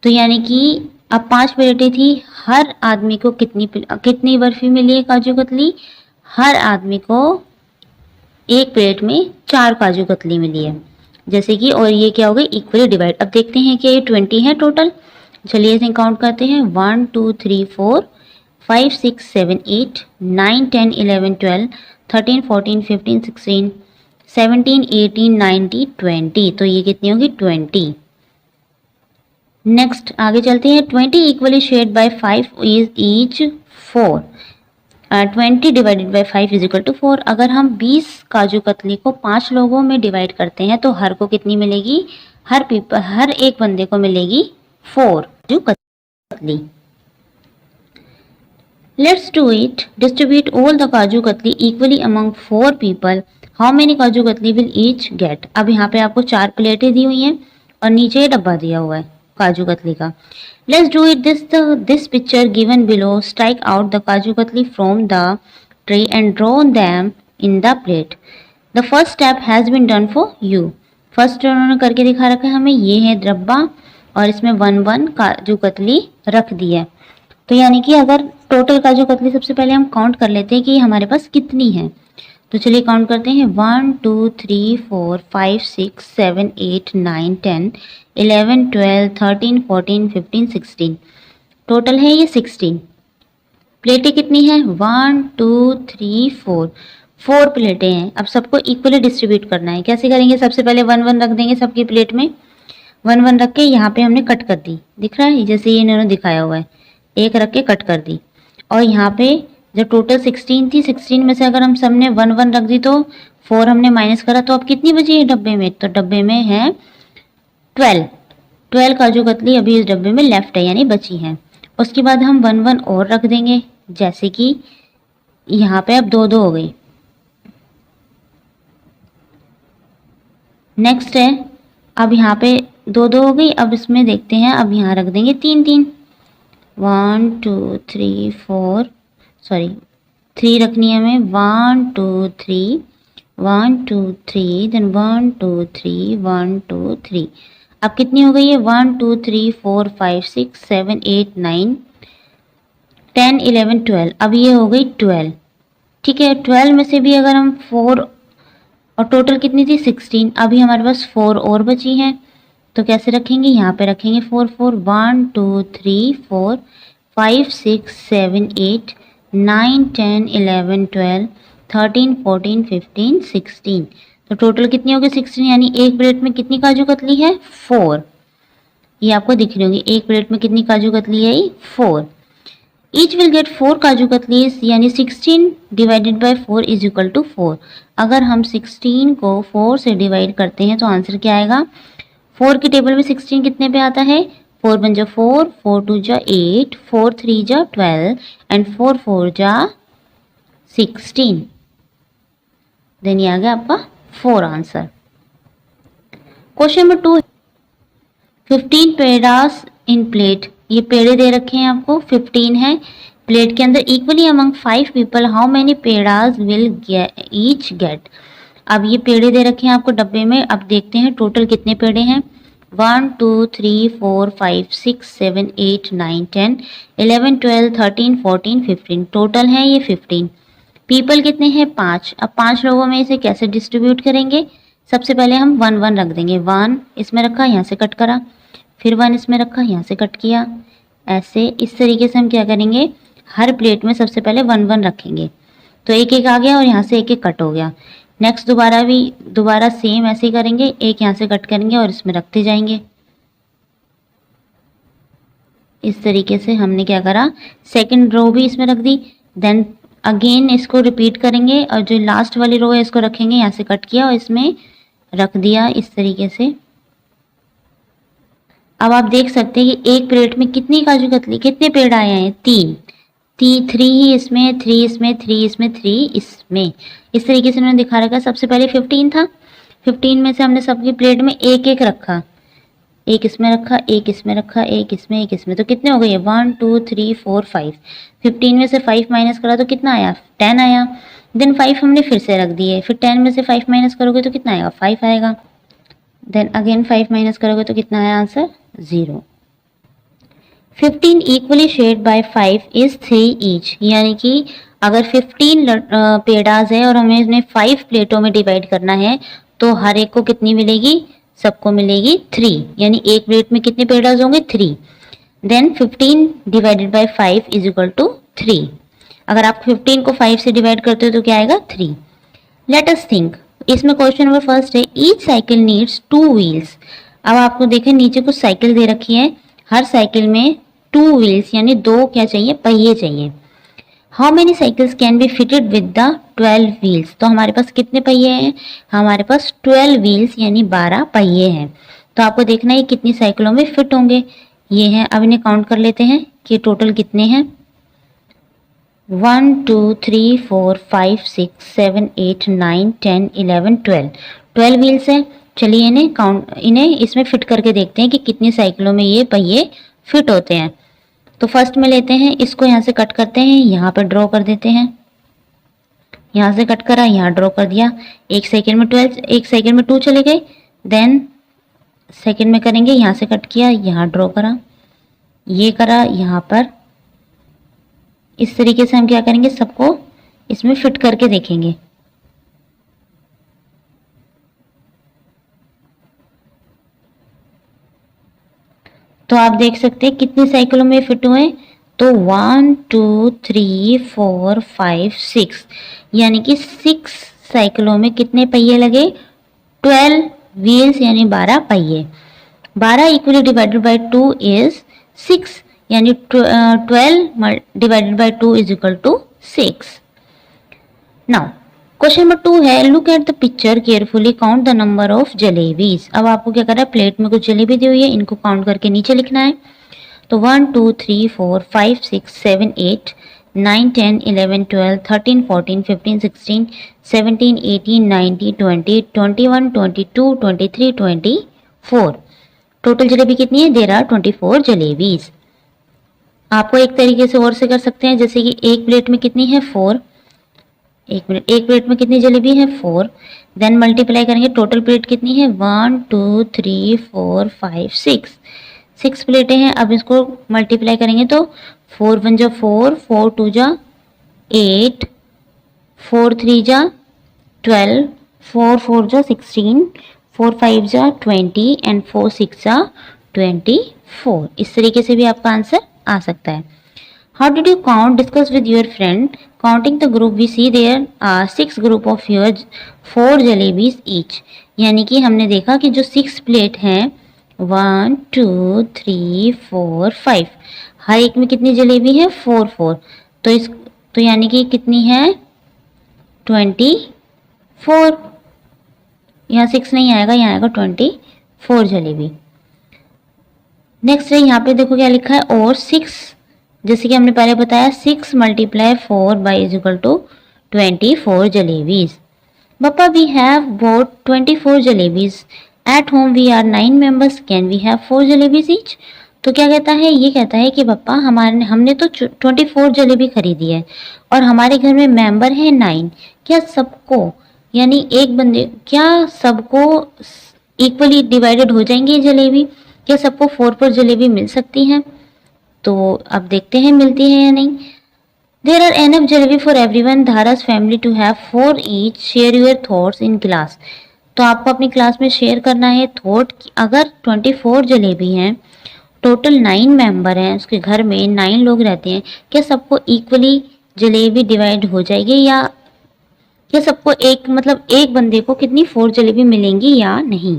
तो यानी कि अब 5 प्लेटें थी, हर आदमी को कितनी बर्फी मिली है काजू कतली, हर आदमी को एक प्लेट में 4 काजू कतली मिली है जैसे कि। और ये क्या हो गई इक्वली डिवाइड। अब देखते हैं कि ये 20 है टोटल। चलिए इसे काउंट करते हैं 1 2 3 4 5 6 7 8 9 10 11 12 13 14 15 16 17 18 19 20। तो ये कितनी होगी 20। नेक्स्ट आगे चलते हैं। 20 equally shared by 5 is each 4। 20 divided by 5 is equal to 4। अगर हम 20 काजू कतली को 5 लोगों में डिवाइड करते हैं तो हर को कितनी मिलेगी, हर एक बंदे को मिलेगी 4 kaju katli. Let's do it. Distribute all the kaju katli equally among 4 people. How many kaju katli will each get. अब यहाँ पे आपको 4 प्लेटें दी हुई हैं और नीचे ये डब्बा दिया हुआ है काजू कतली का। Let's do it this picture given below. Strike out the kaju katli from the tray and draw them in the plate. The first step has been done for you. First उन्होंने करके दिखा रखा है हमें, ये है डब्बा और इसमें 1 काजू कतली रख दी है। तो यानी कि अगर टोटल काजू कतली सबसे पहले हम काउंट कर लेते हैं कि हमारे पास कितनी है। तो चलिए काउंट करते हैं 1 2 3 4 5 6 7 8 9 10 11 12 13 14 15 16 टोटल है ये 16। प्लेटें कितनी हैं 1 2 3 4 4 प्लेटें हैं। अब सबको इक्वली डिस्ट्रीब्यूट करना है। कैसे करेंगे? सबसे पहले 1 1 रख देंगे सबकी प्लेट में। 1 1 रख के यहाँ पे हमने कट कर दी, दिख रहा है जैसे ये इन्होंने दिखाया हुआ है, एक रख के कट कर दी। और यहाँ पे जब टोटल 16 थी, 16 में से अगर हम सबने 1 1 रख दी तो 4 हमने माइनस करा, तो अब कितनी बची है डब्बे में? तो डब्बे में है 12 काजू कतली अभी इस डब्बे में लेफ्ट है यानी बची है। उसके बाद हम 1 1 और रख देंगे, जैसे कि यहाँ पे अब 2 2 हो गई। नेक्स्ट है अब यहाँ पे 2 2 हो गई। अब इसमें देखते हैं, अब यहाँ रख देंगे 3 3 1 2 3 4 सॉरी 3 रखनी है हमें 1 2 3 1 2 3 देन 1 2 3 1 2 3। अब कितनी हो गई है? 1 2 3 4 5 6 7 8 9 10 11 12। अब ये हो गई 12। ठीक है, 12 में से भी अगर हम 4 और टोटल कितनी थी 16, अभी हमारे पास 4 और बची हैं, तो कैसे रखेंगे? यहाँ पे रखेंगे 4 4 1 2 3 4 5 6 7 8 9 10 11 12 13 14 15 16। तो टोटल कितनी होगी 16, यानी एक प्लेट में कितनी काजू कतली है? 4। ये आपको दिख रही होगी, एक प्लेट में कितनी काजू कतली है? 4। ईच विल गेट 4 काजू कतलीस, यानी 16 divided by 4 is equal to 4। अगर हम 16 को 4 से डिवाइड करते हैं तो आंसर क्या आएगा? 4 की टेबल में 16 कितने पे आता है? 4 1 जा 4, 4 2 जा 8, 4 3 जा 12 एंड 4 4 जा 16। देन ये आ गया आपका 4 आंसर। क्वेश्चन नंबर 2, 15 पेड़ास इन प्लेट। ये पेड़े दे रखे हैं आपको, 15 है प्लेट के अंदर। Equally among 5 people how many pedas will each get. अब ये पेड़े दे रखे हैं आपको डब्बे में। अब देखते हैं टोटल कितने पेड़े हैं। 1 2 3 4 5 6 7 8 9 10 11 12 13 14 15। टोटल है ये 15। पीपल कितने हैं? 5। अब 5 लोगों में इसे कैसे डिस्ट्रीब्यूट करेंगे? सबसे पहले हम 1 1 रख देंगे। 1 इसमें रखा, यहाँ से कट करा, फिर 1 इसमें रखा, यहाँ से कट किया। ऐसे इस तरीके से हम क्या करेंगे, हर प्लेट में सबसे पहले 1 1 रखेंगे, तो एक एक आ गया और यहाँ से एक एक कट हो गया। नेक्स्ट दोबारा सेम ऐसे ही करेंगे, एक यहाँ से कट करेंगे और इसमें रखते जाएंगे। इस तरीके से हमने क्या करा, सेकंड रो भी इसमें रख दी। देन अगेन इसको रिपीट करेंगे और जो लास्ट वाली रो है इसको रखेंगे, यहाँ से कट किया और इसमें रख दिया इस तरीके से। अब आप देख सकते हैं कि एक प्लेट में कितनी काजू कतली, कितने पेड़ आए हैं? 3 3 ही इसमें, 3 इसमें, 3 इसमें, 3 इसमें। इस तरीके से उन्होंने दिखा रखा। सबसे पहले 15 था, 15 में से हमने सबकी प्लेट में एक एक रखा, एक इसमें रखा, एक इसमें रखा, एक इसमें, एक इसमें। तो कितने हो गए? 1 2 3 4 5। 15 में से 5 माइनस करा तो कितना आया? 10 आया। देन 5 हमने फिर से रख दिए, फिर 10 में से 5 माइनस करोगे तो कितना आएगा? 5 आएगा। देन अगेन 5 माइनस करोगे तो कितना आया answer? 0। 15 equally shared by 5 is 3 each, यानी कि अगर 15 पेड़ाज है और हमें इन्हें 5 प्लेटों में डिवाइड करना है तो हर एक को कितनी मिलेगी? सबको मिलेगी 3, यानी एक प्लेट में कितने पेड़ाज होंगे? 3। Then 15 divided by 5 is equal to 3। अगर आप 15 को 5 से डिवाइड करते हो तो क्या आएगा? 3। Let us think. इसमें क्वेश्चन नंबर फर्स्ट है, ईच साइकिल नीड्स 2 व्हील्स। अब आपको देखें नीचे कुछ साइकिल दे रखी है, हर साइकिल में 2 व्हील्स यानी 2 क्या चाहिए? पहिए चाहिए। How many cycles can be fitted with the 12 wheels. तो हमारे पास कितने पहिए हैं? हमारे पास 12 व्हील्स यानी 12 पहिए हैं। तो आपको देखना है कितनी साइकिलों में फिट होंगे। ये हैं, अब इन्हें काउंट कर लेते हैं कि टोटल कितने हैं। 1 2 3 4 5 6 7 8 9 10 11 12। 12 व्हील्स हैं। चलिए इन्हें इसमें फिट करके देखते हैं कि कितनी साइकिलों में ये पहिए फिट होते हैं। तो फर्स्ट में लेते हैं, इसको यहाँ से कट करते हैं, यहाँ पर ड्रॉ कर देते हैं। यहाँ से कट करा, यहाँ ड्रॉ कर दिया। एक सेकंड में 12, एक सेकंड में 2 चले गए। देन सेकंड में करेंगे, यहाँ से कट किया, यहाँ ड्रॉ करा, ये करा यहाँ पर। इस तरीके से हम क्या करेंगे, सबको इसमें फिट करके देखेंगे। तो आप देख सकते हैं कितने साइकिलों में फिट हुए, तो 1 2 3 4 5 6, यानी कि 6 साइकिलों में कितने पहिए लगे, 12 व्हील्स यानी 12 पहिए। 12 इक्वली डिवाइडेड बाय 2 इज 6, यानी 12 divided by 2 is equal to 6। Now question number 2 है, look at the picture carefully count the number of jalebis. अब आपको क्या करना है, प्लेट में कुछ जलेबी दी हुई है, इनको काउंट करके नीचे लिखना है। तो 1 2 3 4 5 6 7 8 9 10 11 12 13 14 15 16 17 18 19 20 21 22 23 24। टोटल जलेबी कितनी है, देयर आर 24 जलेबीज। आपको एक तरीके से और से कर सकते हैं, जैसे कि एक प्लेट में कितनी है 4, एक प्लेट में कितनी जलेबी है 4, देन मल्टीप्लाई करेंगे टोटल प्लेट कितनी है 1 2 3 4 5 6 प्लेटें हैं। अब इसको मल्टीप्लाई करेंगे तो 4 1 जा 4, 4 2 जा 8, 4 3 जा 12, 4 4 जा 16, 4 5 जा 20 एंड 4 6 जा 24। इस तरीके से भी आपका आंसर आ सकता है। How did you count? Discuss with your friend. Counting the group, we see there are 6 group of your 4 jalebis each. यानी कि हमने देखा कि जो 6 प्लेट हैं 1 2 3 4 5, हर एक में कितनी जलेबी है 4 4, तो यानी कि कितनी है 24। यहाँ 6 नहीं आएगा, यहाँ आएगा 24 जलेबी। नेक्स्ट है, यहाँ पे देखो क्या लिखा है, और 6, जैसे कि हमने पहले बताया 6 multiply 4 by is equal to 24 jalebis. Papa we have bought 24 jalebis, at home we are 9 members, can we have 4 jalebis each. तो क्या कहता है, ये कहता है कि पापा हमने तो 24 जलेबी खरीदी है और हमारे घर में मेंबर है 9, क्या सबको, यानी एक बंदे, क्या सबको इक्वली डिवाइडेड हो जाएंगे ये जलेबी, क्या सबको 4 जलेबी मिल सकती हैं। तो अब देखते हैं मिलती है या नहीं। There are enough jalebi for everyone, Dhara's family to have 4 each, share your thoughts in class. तो आपको अपनी क्लास में शेयर करना है थॉट, अगर 24 जलेबी हैं, टोटल 9 मेंबर हैं, उसके घर में 9 लोग रहते हैं, क्या सबको इक्वली जलेबी डिवाइड हो जाएगी या सबको एक बंदे को कितनी 4 जलेबी मिलेंगी या नहीं,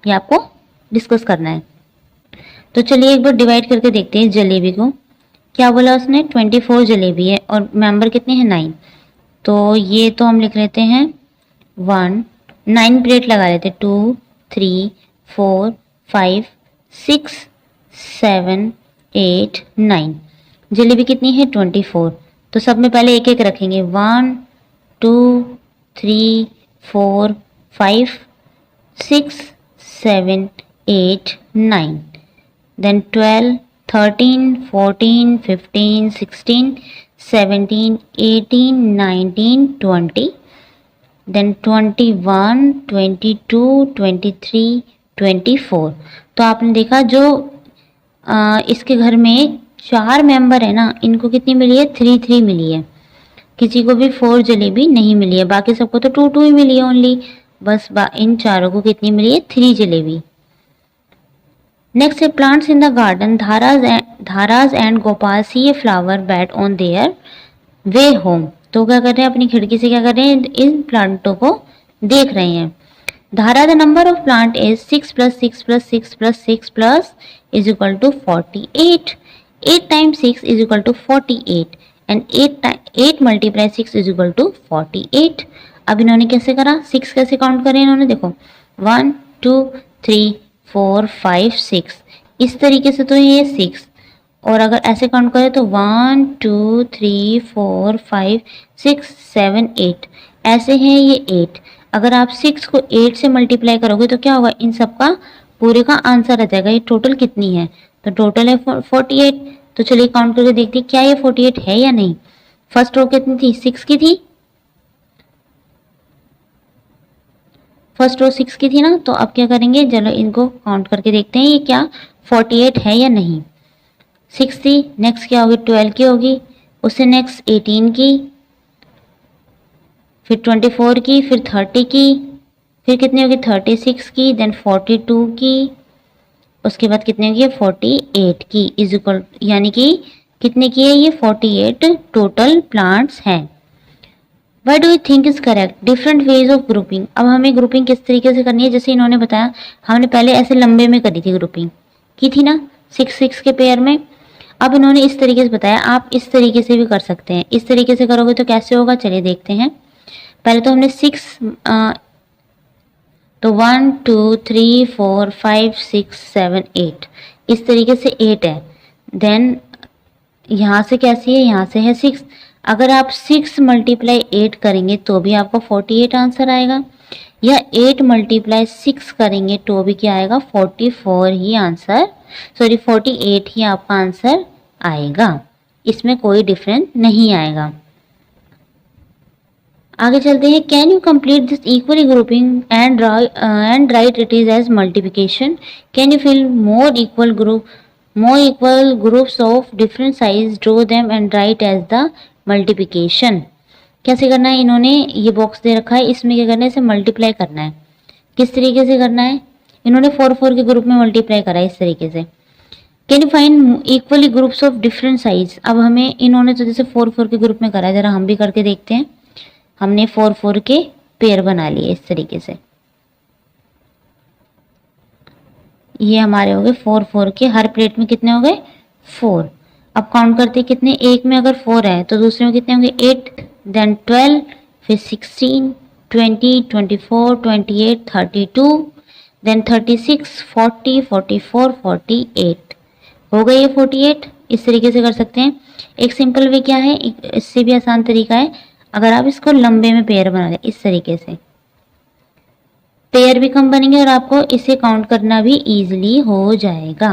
ये आपको डिस्कस करना है। तो चलिए एक बार डिवाइड करके देखते हैं जलेबी को। क्या बोला उसने, 24 जलेबी है और मेंबर कितने हैं 9, तो ये तो हम लिख लेते हैं 1, 9 प्लेट लगा लेते, 2 3 4 5 6 7 8 9, जलेबी कितनी है 24, तो सब में पहले एक एक रखेंगे, 1 2 3 4 5 6 7 8 9, then 12 13 14 15 16 17 18 19 20, then 21 22 23 24। तो आपने देखा जो इसके घर में 4 मेंबर है ना, इनको कितनी मिली है 3 3 मिली है, किसी को भी 4 जलेबी नहीं मिली है, बाकी सबको तो 2 2 ही मिली है ओनली, बस इन चारों को कितनी मिली है 3 जलेबी। नेक्स्ट है plants in the garden, Dhara's and Gopal see a flower bed on their way home. तो क्या कर रहे हैं, अपनी खिड़की से क्या कर रहे हैं, इन प्लांटों को देख रहे हैं। Dhara the number of plant is 6 + 6 + 6 + 6 plus is equal to 48, 8 times 6 is equal to 48 and 8 multiply 6 is equal to 48। अब इन्होंने कैसे करा, 6 कैसे काउंट करें इन्होंने, देखो 1 2 3 4 5 6, इस तरीके से तो ये 6, और अगर ऐसे काउंट करें तो 1 2 3 4 5 6 7 8, ऐसे हैं ये 8। अगर आप 6 को 8 से मल्टीप्लाई करोगे तो क्या होगा, इन सब का पूरे का आंसर आ जाएगा, ये टोटल कितनी है, तो टोटल है 48। तो चलिए काउंट करके देखते हैं क्या ये 48 है या नहीं। फर्स्ट रो कितनी थी, 6 की थी, फर्स्ट रो 6 की थी ना, तो अब क्या करेंगे, चलो इनको काउंट करके देखते हैं ये क्या 48 है या नहीं। 6 थी, नेक्स्ट क्या होगी 12 की होगी, उससे नेक्स्ट 18 की, फिर 24 की, फिर 30 की, फिर कितनी होगी 36 की, देन 42 की, उसके बाद कितने की है 48 की इज इक्वल, यानी कि कितने की है ये 48 टोटल प्लांट्स हैं। Why do you think is correct? Different ways of grouping. अब हमें ग्रुपिंग किस तरीके से करनी है, जैसे इन्होंने बताया हमने पहले ऐसे लंबे में करी थी, ग्रुपिंग की थी ना 6 के पेयर में। अब इन्होंने इस तरीके से बताया, आप इस तरीके से भी कर सकते हैं। इस तरीके से करोगे तो कैसे होगा, चलिए देखते हैं। पहले तो हमने 6 तो 1 2 3 4 5 6 7 8 इस तरीके से 8 है। देन यहाँ से कैसी है, यहाँ से है 6। अगर आप 6 मल्टीप्लाई 8 करेंगे तो भी आपको 48 आंसर आएगा, या 8 मल्टीप्लाई 6 करेंगे तो भी क्या आएगा 44 ही आंसर, सॉरी 48 ही आपका आंसर आएगा। इसमें कोई डिफरेंस नहीं आएगा। आगे चलते हैं। Can you complete this equally grouping and write it is as multiplication. Can you fill more equal groups of different size, draw them and write as the multiplication। कैसे करना है, इन्होंने ये बॉक्स दे रखा है, इसमें क्या करना है, इसे मल्टीप्लाई करना है। किस तरीके से करना है, इन्होंने 4 के ग्रुप में मल्टीप्लाई करा है इस तरीके से। Can you find equally groups of different size. अब हमें इन्होंने तो जैसे 4 के ग्रुप में करा है, जरा हम भी करके देखते हैं। हमने 4 के पेयर बना लिए इस तरीके से। ये हमारे हो गए 4 के, हर प्लेट में कितने हो गए 4। अब काउंट करते हैं कितने, एक में अगर 4 है तो दूसरे में कितने होंगे 8, देन 12, फिर 16, 20, 24, 28, 32, देन 36, 40, 44, 48 हो गए ये 48। इस तरीके से कर सकते हैं। एक सिंपल वे क्या है, इससे भी आसान तरीका है, अगर आप इसको लंबे में पेयर बना दें इस तरीके से, पेयर भी कम बनेंगे और आपको इसे काउंट करना भी इजीली हो जाएगा।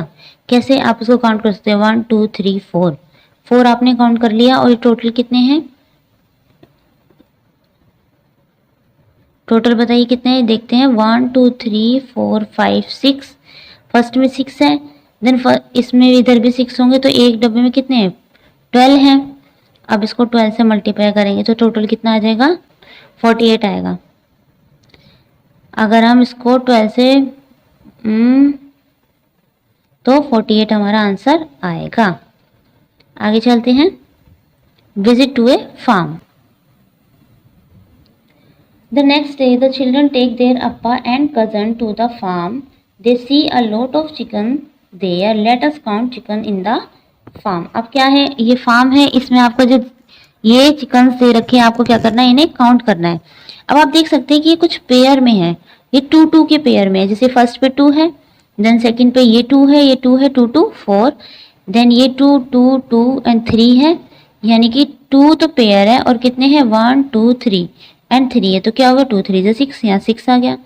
कैसे आप इसको काउंट कर सकते हैं, 1 2 3 4 आपने काउंट कर लिया, और ये टोटल कितने हैं, टोटल बताइए कितने हैं, देखते हैं। 1 2 3 4 5 6, फर्स्ट में 6 है, देन इसमें इधर भी 6 होंगे, तो एक डब्बे में कितने हैं 12 हैं। अब इसको 12 से मल्टीप्लाई करेंगे तो टोटल कितना आ जाएगा 48 आएगा। अगर हम इसको 12 से तो 48 हमारा आंसर आएगा। आगे चलते हैं। Visit to a farm. The next day the children take their appa and cousin to the farm. They see a lot of chicken there, let us count chicken in the farm. अब क्या है, ये farm है, इसमें आपको जो ये chicken दे रखे हैं, आपको क्या करना है, इन्हें काउंट करना है। अब आप देख सकते हैं कि ये कुछ पेयर में है, ये 2 के पेयर में है। जैसे फर्स्ट पे 2 है, देन सेकंड पे ये 2 है, ये 2 है, 2 2 4, देन ये 2 2 2 एंड 3 है, यानी कि 2 तो पेयर है, और कितने हैं 1 2 3 एंड 3 है, तो क्या होगा 2 3 जो 6, यहाँ 6 आ गया।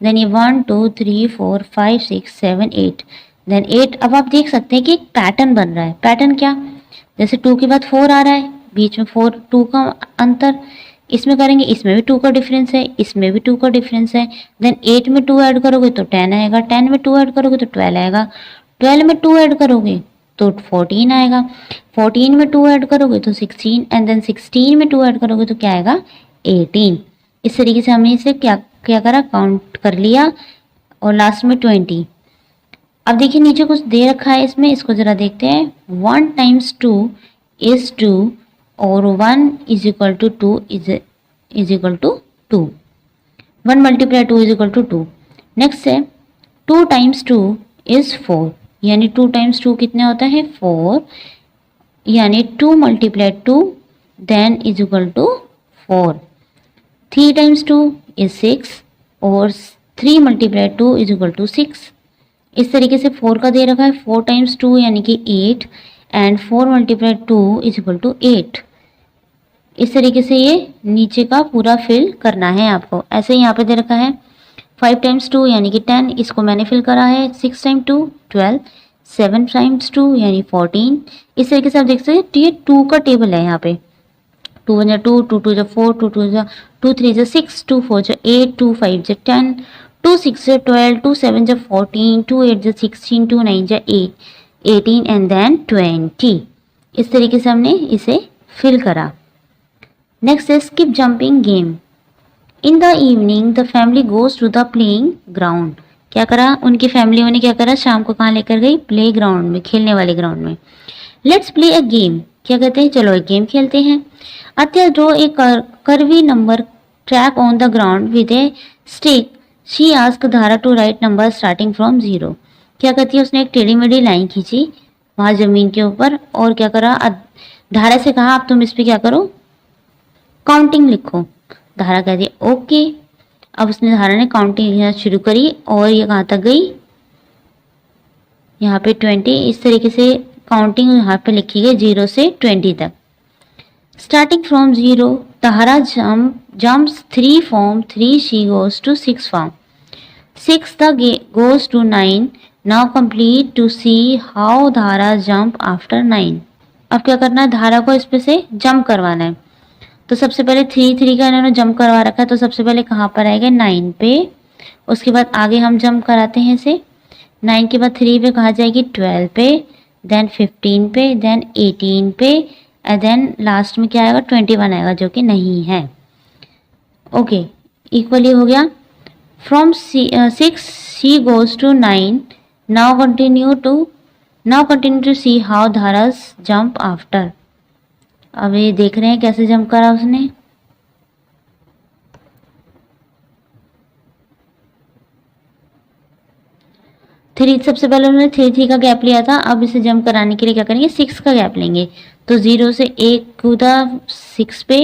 देन ये 1 2 3 4 5 6 7 8, देन 8। अब आप देख सकते हैं कि एक पैटर्न बन रहा है। पैटर्न क्या, जैसे 2 के बाद 4 आ रहा है, बीच में 4 2 का अंतर, इसमें करेंगे इसमें भी 2 का डिफरेंस है, इसमें भी 2 का डिफरेंस है। देन 8 में 2 ऐड करोगे तो 10 आएगा, 10 में 2 ऐड करोगे तो 12 आएगा, 12 में 2 ऐड करोगे तो 14 आएगा, 14 में 2 ऐड करोगे तो 16, एंड देन 16 में 2 ऐड करोगे तो क्या आएगा 18। इस तरीके से हमने इसे क्या क्या करा, काउंट कर लिया, और लास्ट में 20। अब देखिए नीचे कुछ दे रखा है इसमें, इसको जरा देखते हैं। 1 टाइम्स 2 इज 2 और 1 is equal to 2 is equal to 2। 1 multiply 2 is equal to 2। Next है 2 टाइम्स 2 इज 4, यानी 2 टाइम्स 2 कितने होता है 4, यानी 2 multiply 2 then is equal to 4। 3 times 2 is 6 और 3 मल्टीप्लाई 2 इज इक्वल टू 6। इस तरीके से 4 का दे रखा है, 4 टाइम्स 2 यानी कि 8 and 4 multiply 2 is equal to 8। इस तरीके से ये नीचे का पूरा फिल करना है आपको। ऐसे ही यहाँ पे दे रखा है 5 टाइम्स 2 यानी कि 10, इसको मैंने फिल करा है। 6 टाइम्स 2 12, 7 टाइम्स 2 यानी 14। इस तरीके से आप देख सकते हैं, तो ये 2 का टेबल है यहाँ पे। 2 1 2, 2 2 4, 2 2 2 3 6, 2 4 8, 2 5 10, 2 6 12, 2 7 14, 2 8 16, 2 9 18 एंड देन 20। इस तरीके से हमने इसे फिल करा। नेक्स्ट है skip jumping game. In the evening the family goes to the playing ground. क्या करा, उनकी फैमिली ने क्या करा, शाम को कहाँ लेकर गई, प्ले ग्राउंड में, खेलने वाले ग्राउंड में। लेट्स प्ले अ गेम, क्या कहते हैं, चलो एक गेम खेलते हैं। अत्या draw a curvy number track on the ground with a stick, she ask Dhara to write number starting from 0। क्या कहती है, उसने एक टेढ़ी मेढ़ी लाइन खींची वहां जमीन के ऊपर और क्या करा, धारा से कहा अब तुम इस पे क्या करो, काउंटिंग लिखो। धारा कहती है ओके। अब उसने, धारा ने काउंटिंग लिखना शुरू करी और ये कहाँ तक गई, यहाँ पे 20। इस तरीके से काउंटिंग यहाँ पे लिखी गई 0 से 20 तक। Starting from 0, Dhara jumps 3 from 3, she goes to 6 from 6, the goes to 9। Now complete to see how Dhara jump after 9। अब क्या करना है, धारा को इस पे से जंप करवाना है। तो सबसे पहले 3 का इन्होंने जंप करवा रखा है, तो सबसे पहले कहाँ पर आएगा, 9 पे। उसके बाद आगे हम जंप कराते हैं इसे, 9 के बाद 3 पे कहाँ जाएगी, 12 पे, देन 15 पे, देन 18 पे, एंड देन लास्ट में क्या आएगा, 21 आएगा, जो कि नहीं है। ओके, इक्वली हो गया। From 6 she goes to 9। Now continue to see how Dhara's jump after. अब ये देख रहे हैं कैसे जंप करा उसने। थ्री, सबसे पहले उन्होंने 3 का गैप लिया था, अब इसे जंप कराने के लिए क्या करेंगे, 6 का गैप लेंगे। तो 0 से 1 कूदा 6 पे,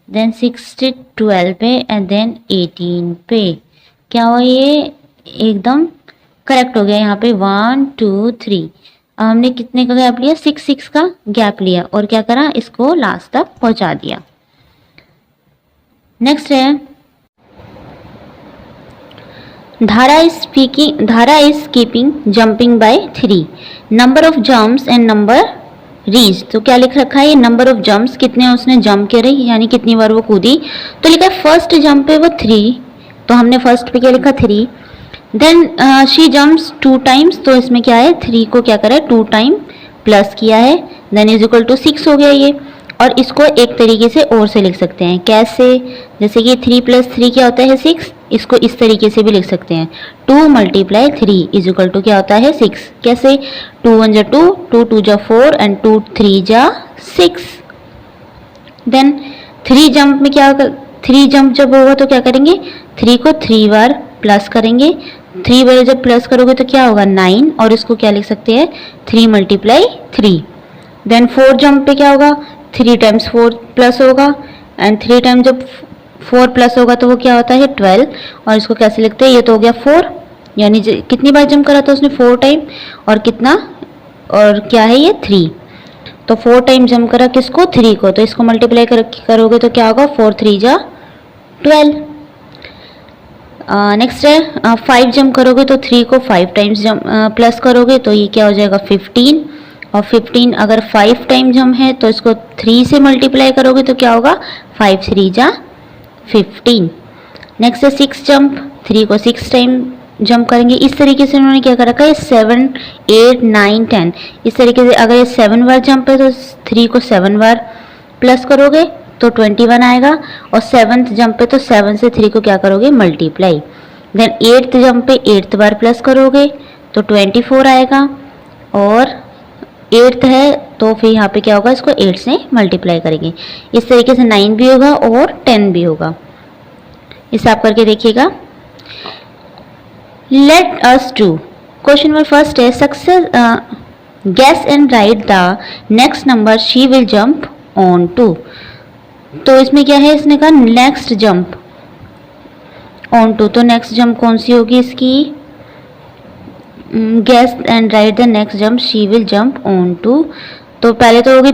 देन 6 से 12 पे, एंड देन 18 पे। क्या हुआ, ये एकदम करेक्ट हो गया। यहाँ पे 1 2 3, अब हमने कितने का गैप लिया, 6 का गैप लिया और क्या करा, इसको लास्ट तक पहुंचा दिया। नेक्स्ट है, Dhara is keeping jumping by 3, number of jumps and number reach. तो क्या लिख रखा है, ये नंबर ऑफ जंप्स, कितने उसने जंप करे, यानी कितनी बार वो कूदी। तो लिखा है फर्स्ट जंप पे वो 3, तो हमने फर्स्ट पे क्या लिखा, 3। देन शी जंप्स 2 टाइम्स, तो इसमें क्या है, 3 को क्या करा है, 2 टाइम प्लस किया है, देन इज इक्वल टू 6 हो गया ये। और इसको एक तरीके से और से लिख सकते हैं, कैसे, जैसे कि 3 + 3 क्या होता है, 6। इसको इस तरीके से भी लिख सकते हैं, 2 × 3 इज इक्वल टू क्या होता है, 6। कैसे, 2 × 1 = 2, 2 × 2 = 4, एंड 2 × 3 = 6। देन 3 जंप में क्या होगा, 3 जंप जब होगा तो क्या करेंगे, 3 को 3 बार प्लस करेंगे। 3 बार जब प्लस करोगे तो क्या होगा, 9, और इसको क्या लिख सकते हैं, 3 × 3। देन 4 जंप पे क्या होगा, 3 टाइम्स 4 प्लस होगा, एंड 3 टाइम जब 4 प्लस होगा तो वो क्या होता है, 12, और इसको कैसे लिखते हैं, ये तो हो गया 4, यानी कितनी बार जंप करा था उसने, 4 टाइम, और कितना, और क्या है ये, 3। तो 4 टाइम जंप करा किसको, 3 को, तो इसको मल्टीप्लाई करोगे तो क्या होगा, 4 × 3 = 12। नेक्स्ट है 5 जंप करोगे तो 3 को 5 टाइम्स प्लस करोगे तो ये क्या हो जाएगा, 15। और 15 अगर 5 टाइम जंप है तो इसको 3 से मल्टीप्लाई करोगे तो क्या होगा, 5 × 3 = 15। नेक्स्ट है 6 जंप, 3 को 6 टाइम जंप करेंगे। इस तरीके से उन्होंने क्या कर रखा है, 7 8 9 10, इस तरीके से अगर ये 7 बार जंप है तो 3 को 7 बार प्लस करोगे तो 21 आएगा, और 7th जंप पे तो 7 से 3 को क्या करोगे, मल्टीप्लाई। देन 8th जंप पे 8th बार प्लस करोगे तो 24 आएगा, और 8th है तो फिर यहाँ पे क्या होगा, इसको 8 से मल्टीप्लाई करेंगे। इस तरीके से 9 भी होगा और 10 भी होगा। इसे आप करके देखिएगा। Let us do question number first है, success guess and write the next number she will jump on to. तो इसमें क्या है, इसने कहा नेक्स्ट जंप ऑन टू, तो नेक्स्ट जंप कौन सी होगी इसकी, guess and write the next jump she will jump on to. तो पहले तो होगी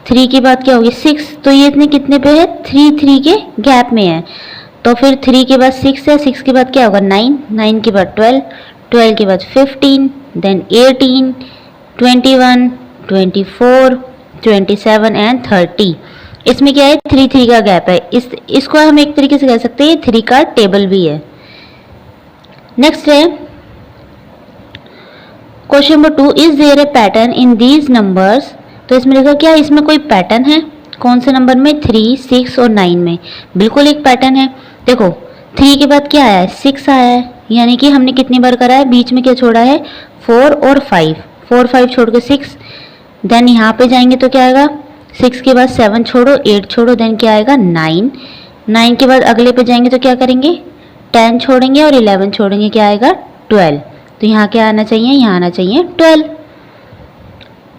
3 की बात क्या होगी, 6, तो ये इतने कितने पे है, 3 के गैप में है। तो फिर 3 के बाद 6 है, 6 के बाद क्या होगा, 9 के बाद 12 के बाद 15, देन 18 21 24 27 एंड 30। इसमें क्या है, 3 का गैप है। इसको हम एक तरीके से कह सकते हैं 3 का टेबल भी है। नेक्स्ट है question number 2, is there a pattern in these numbers. तो इसमें लिखा क्या, इसमें कोई पैटर्न है, कौन से नंबर में, 3 6 और 9 में। बिल्कुल एक पैटर्न है। देखो 3 के बाद क्या आया है, 6 आया है, यानी कि हमने कितनी बार करा है, बीच में क्या छोड़ा है, 4 और 5, 4 5 छोड़ के 6। देन यहाँ पे जाएंगे तो क्या आएगा, 6 के बाद 7 छोड़ो, 8 छोड़ो, देन क्या आएगा 9। 9 के बाद अगले पे जाएंगे तो क्या करेंगे, 10 छोड़ेंगे और 11 छोड़ेंगे, क्या आएगा 12। तो यहाँ क्या आना चाहिए, यहाँ आना चाहिए 12।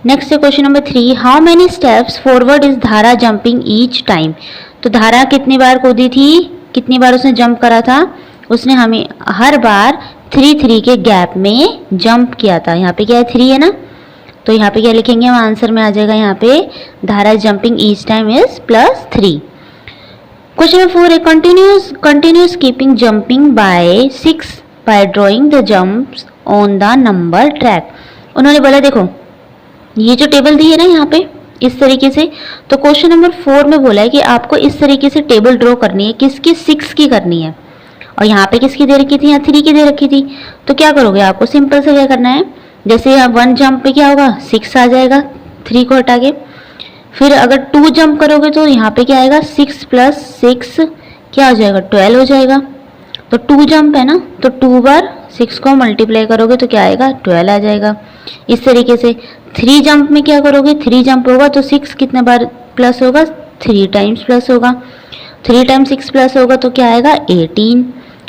नेक्स्ट है question number 3, how many steps forward is धारा जंपिंग ईच टाइम। तो धारा कितनी बार कूदी थी, कितनी बार उसने जंप करा था, उसने हमें हर बार 3 के गैप में जंप किया था। यहाँ पे क्या है, 3 है ना, तो यहाँ पे क्या लिखेंगे, हम आंसर में आ जाएगा, यहाँ पे Dhara jumping each time is +3। Question number 4 है, continuous keeping jumping by 6 by drawing the jumps on the number track. उन्होंने बोला देखो ये जो टेबल दी है ना यहाँ पे इस तरीके से, तो क्वेश्चन नंबर 4 में बोला है कि आपको इस तरीके से टेबल ड्रॉ करनी है, किसकी, 6 की करनी है, और यहाँ पे किसकी दे रखी थी, यहाँ 3 की दे रखी थी। तो क्या करोगे, आपको सिंपल से क्या करना है, जैसे यहाँ 1 जंप पे क्या होगा, 6 आ जाएगा 3 को हटा के। फिर अगर 2 जंप करोगे तो यहाँ पे क्या आएगा, 6 + 6 क्या हो जाएगा, 12 हो जाएगा। तो 2 जंप है ना, तो 2 बार 6 को मल्टीप्लाई करोगे तो क्या आएगा, 12 आ जाएगा। इस तरीके से 3 जंप में क्या करोगे, 3 जंप होगा तो 6 कितने बार प्लस होगा, 3 टाइम्स प्लस होगा, 3 टाइम्स 6 प्लस होगा तो क्या आएगा 18।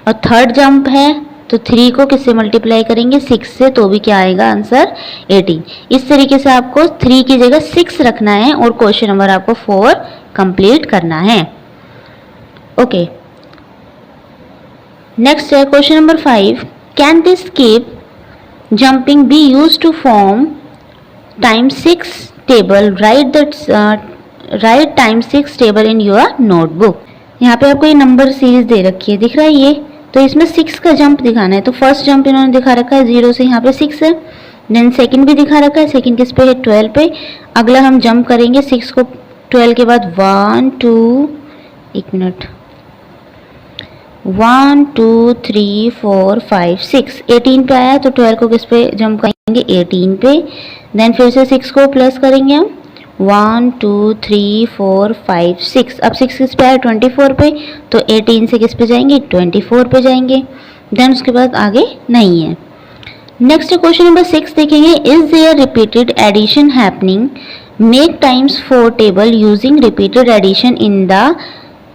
और थर्ड जंप है तो 3 को किससे मल्टीप्लाई करेंगे, 6 से, तो भी क्या आएगा आंसर 18। इस तरीके से आपको 3 की जगह 6 रखना है और क्वेश्चन नंबर आपको 4 कंप्लीट करना है। ओके, नेक्स्ट है question number 5, can this keep jumping be used to form times 6 table, write times 6 table in your notebook। यहाँ पे आपको ये नंबर सीरीज दे रखी है, दिख रहा है ये, तो इसमें 6 का जंप दिखाना है। तो फर्स्ट जंप इन्होंने दिखा रखा है 0 से, यहाँ पे 6 है। देन सेकंड भी दिखा रखा है, सेकंड किस पे है, 12 पे। अगला हम जंप करेंगे 6 को 12 के बाद 1 2 1 मिनट 1 2 3 4 5 6 18 पे आया, तो 12 को किस पे जंप करेंगे, 18 पे। देन फिर से 6 को प्लस करेंगे हम 1 2 3 4 5 6। अब 6 किस पे आया, 24 पे, तो 18 से किस पे जाएंगे, 24 पे जाएंगे। देन उसके बाद आगे नहीं है। नेक्स्ट क्वेश्चन नंबर 6 देखेंगे, is there repeated addition happening, make times 4 table using repeated addition in the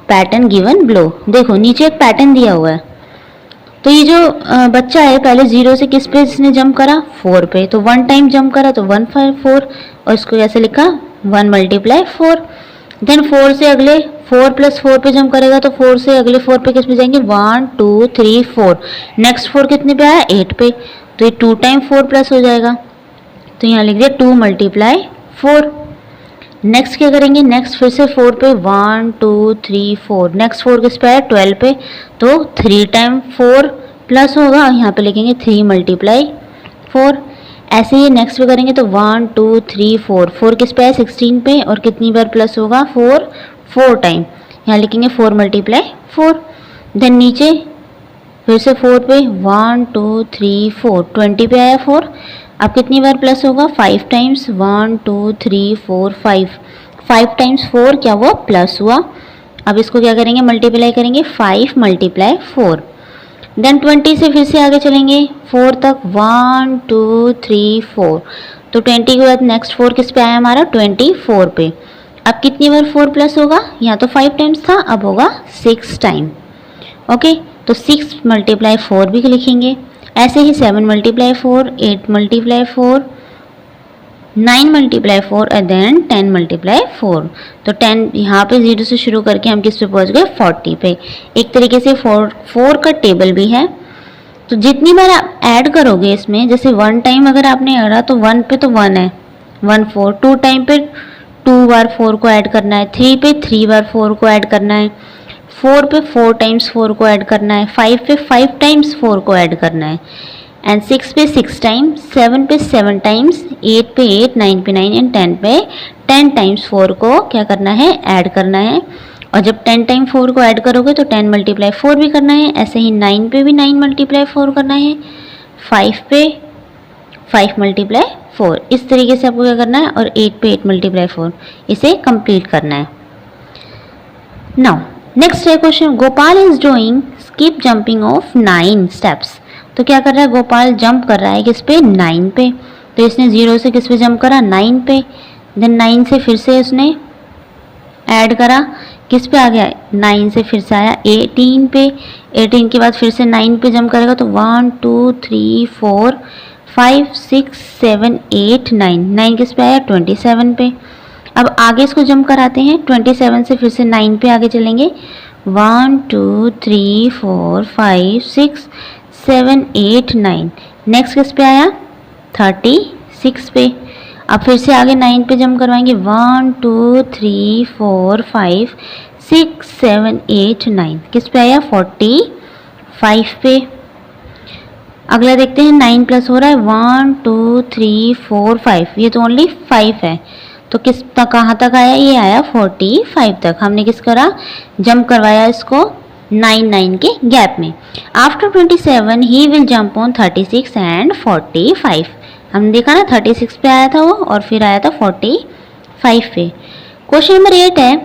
pattern given below. देखो नीचे एक पैटर्न दिया हुआ है, तो ये जो बच्चा है पहले 0 से किस पे इसने जंप करा, 4 पे, तो 1 टाइम जंप करा तो 1 5 4, और इसको कैसे लिखा, 1 × 4। देन 4 से अगले 4 + 4 पे जंप करेगा, तो 4 से अगले 4 पे किस पे जाएंगे, 1 2 3 4। नेक्स्ट 4 कितने पे आया, 8 पे, तो ये 2 टाइम 4 प्लस हो जाएगा, तो यहाँ लिख दिया 2 × 4। नेक्स्ट क्या करेंगे, नेक्स्ट फिर से 4 पे 1 2 3 4। नेक्स्ट 4 किस पे आया, 12 पे, तो 3 टाइम 4 प्लस होगा, यहाँ पे लिखेंगे 3 × 4। ऐसे ही नेक्स्ट पे करेंगे तो 1 2 3 4। 4 किस पे आया, 16 पे, और कितनी बार प्लस होगा, 4 टाइम, यहाँ लिखेंगे 4 × 4। देन नीचे फिर से 4 पे 1 2 3 4, 20 पे आया 4। अब कितनी बार प्लस होगा, 5 टाइम्स, 1 2 3 4 5 टाइम्स 4 क्या हुआ, प्लस हुआ। अब इसको क्या करेंगे, मल्टीप्लाई करेंगे, 5 × 4। देन 20 से फिर से आगे चलेंगे 4 तक, 1 2 3 4, तो 20 के बाद नेक्स्ट 4 किस पे आया हमारा, 24 पे। अब कितनी बार 4 प्लस होगा, यहाँ तो 5 टाइम्स था, अब होगा 6 टाइम। ओके, तो 6 × 4 भी लिखेंगे। ऐसे ही 7 × 4, 8 × 4, 9 × 4 और देन 10 × 4। तो 10 यहाँ पे 0 से शुरू करके हम किस पे पहुँच गए, 40 पे। एक तरीके से 4 का टेबल भी है। तो जितनी बार आप ऐड करोगे इसमें, जैसे 1 टाइम अगर आपने ऐड तो 1 पे तो 1 है, 1 4। 2 टाइम पे 2 बार 4 को ऐड करना है, 3 पे 3 बार 4 को ऐड करना है, 4 पे 4 टाइम्स 4 को ऐड करना है, 5 पे 5 टाइम्स 4 को ऐड करना है, एंड 6 पे 6 टाइम्स, 7 पे 7 टाइम्स, 8 पे 8, 9 पे 9 एंड 10 पे 10 टाइम्स 4 को क्या करना है, ऐड करना है। और जब 10 टाइम 4 को ऐड करोगे तो 10 × 4 भी करना है। ऐसे ही 9 पे भी 9 × 4 करना है, 5 पे 5 × 4, इस तरीके से आपको क्या करना है, और 8 पे 8 × 4 इसे कंप्लीट करना है। नाउ नेक्स्ट है question, Gopal is drawing skip jumping of 9 steps. तो क्या कर रहा है गोपाल, जंप कर रहा है किस पे, 9 पे। तो इसने 0 से किस पे जंप करा, 9 पे। देन 9 से फिर से उसने ऐड करा, किस पे आ गया, 9 से फिर से आया 18 पे। 18 के बाद फिर से 9 पे जंप करेगा तो 1 2 3 4 5 6 7 8 9, 9 किस पे आया, 27 पे। अब आगे इसको जंप कराते हैं, 27 से फिर से 9 पे आगे चलेंगे, 1 2 3 4 5 6 7 8 9। नेक्स्ट किस पे आया, 36 पे। अब फिर से आगे 9 पे जंप करवाएंगे, 1 2 3 4 5 6 7 8 9। किस पे आया, 45 पे। अगला देखते हैं, 9 प्लस हो रहा है, 1 2 3 4 5, ये तो ओनली 5 है। तो किस तक, कहाँ तक आया, ये आया 45 तक। हमने किस करा, जंप करवाया इसको 9 के गैप में। After 27 he will jump on 36 and 45। हमने देखा ना 36 पे आया था वो और फिर आया था 45 पे। क्वेश्चन नंबर 8 है,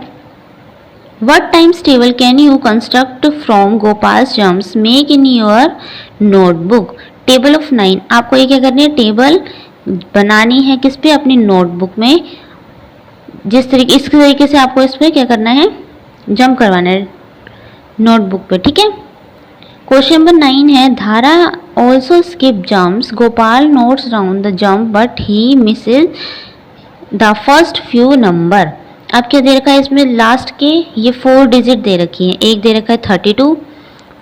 what times table can you construct from गोपाल्स jumps, make in your notebook. Table of 9, आपको ये क्या करनी है, टेबल बनानी है किस पे, अपनी नोटबुक में। इस तरीके से आपको इस पर क्या करना है, जंप करवाना है नोटबुक पे, ठीक है। क्वेश्चन नंबर 9 है, Dhara also skip jumps, Gopal notes round the jump but he misses the first few number. अब क्या दे रखा है इसमें, लास्ट के ये 4 डिजिट दे रखी है। एक दे रखा है 32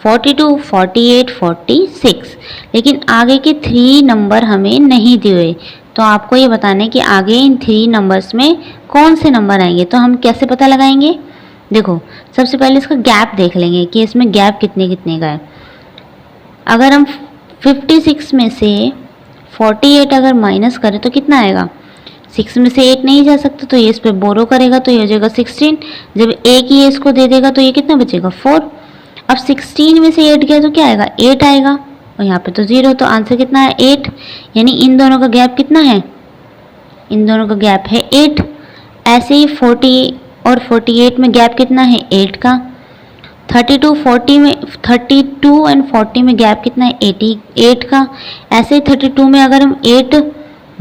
42 48 46, लेकिन आगे के 3 नंबर हमें नहीं दिए हुए। तो आपको ये बताना है कि आगे इन 3 नंबर्स में कौन से नंबर आएंगे। तो हम कैसे पता लगाएंगे, देखो सबसे पहले इसका गैप देख लेंगे कि इसमें गैप कितने कितने का है। अगर हम 56 में से 48 अगर माइनस करें तो कितना आएगा, 6 में से 8 नहीं जा सकता तो ये इस पर बोरो करेगा तो ये हो जाएगा 16। जब एक ही इसको दे देगा तो ये कितना बचेगा, 4। अब 16 में से 8 गया तो क्या आएगा, 8 आएगा और यहाँ पे तो 0, तो आंसर कितना है, 8। यानी इन दोनों का गैप कितना है, इन दोनों का गैप है 8। ऐसे ही 40 और 48 में गैप कितना है, 8 का। 32 एंड 40 में गैप कितना है, 88 का। ऐसे ही 32 में अगर हम 8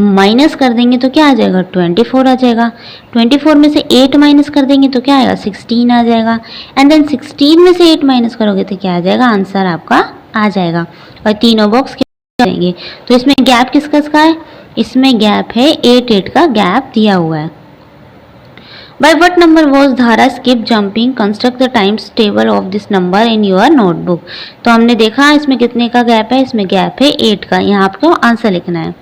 माइनस कर देंगे तो क्या आ जाएगा, 24 आ जाएगा। 24 में से 8 माइनस कर देंगे तो क्या आएगा, 16 आ जाएगा। एंड देन 16 में से 8 माइनस करोगे तो क्या आ जाएगा, आंसर आपका आ जाएगा। और तीनों बॉक्स क्या देंगे। तो इसमें गैप किसका किसका है, इसमें गैप है 8 का गैप दिया हुआ है। By what number was धारा skip jumping? Construct the times table of this number in your notebook. तो हमने देखा इसमें कितने का गैप है, इसमें गैप है 8 का। यहाँ आपको आंसर लिखना है।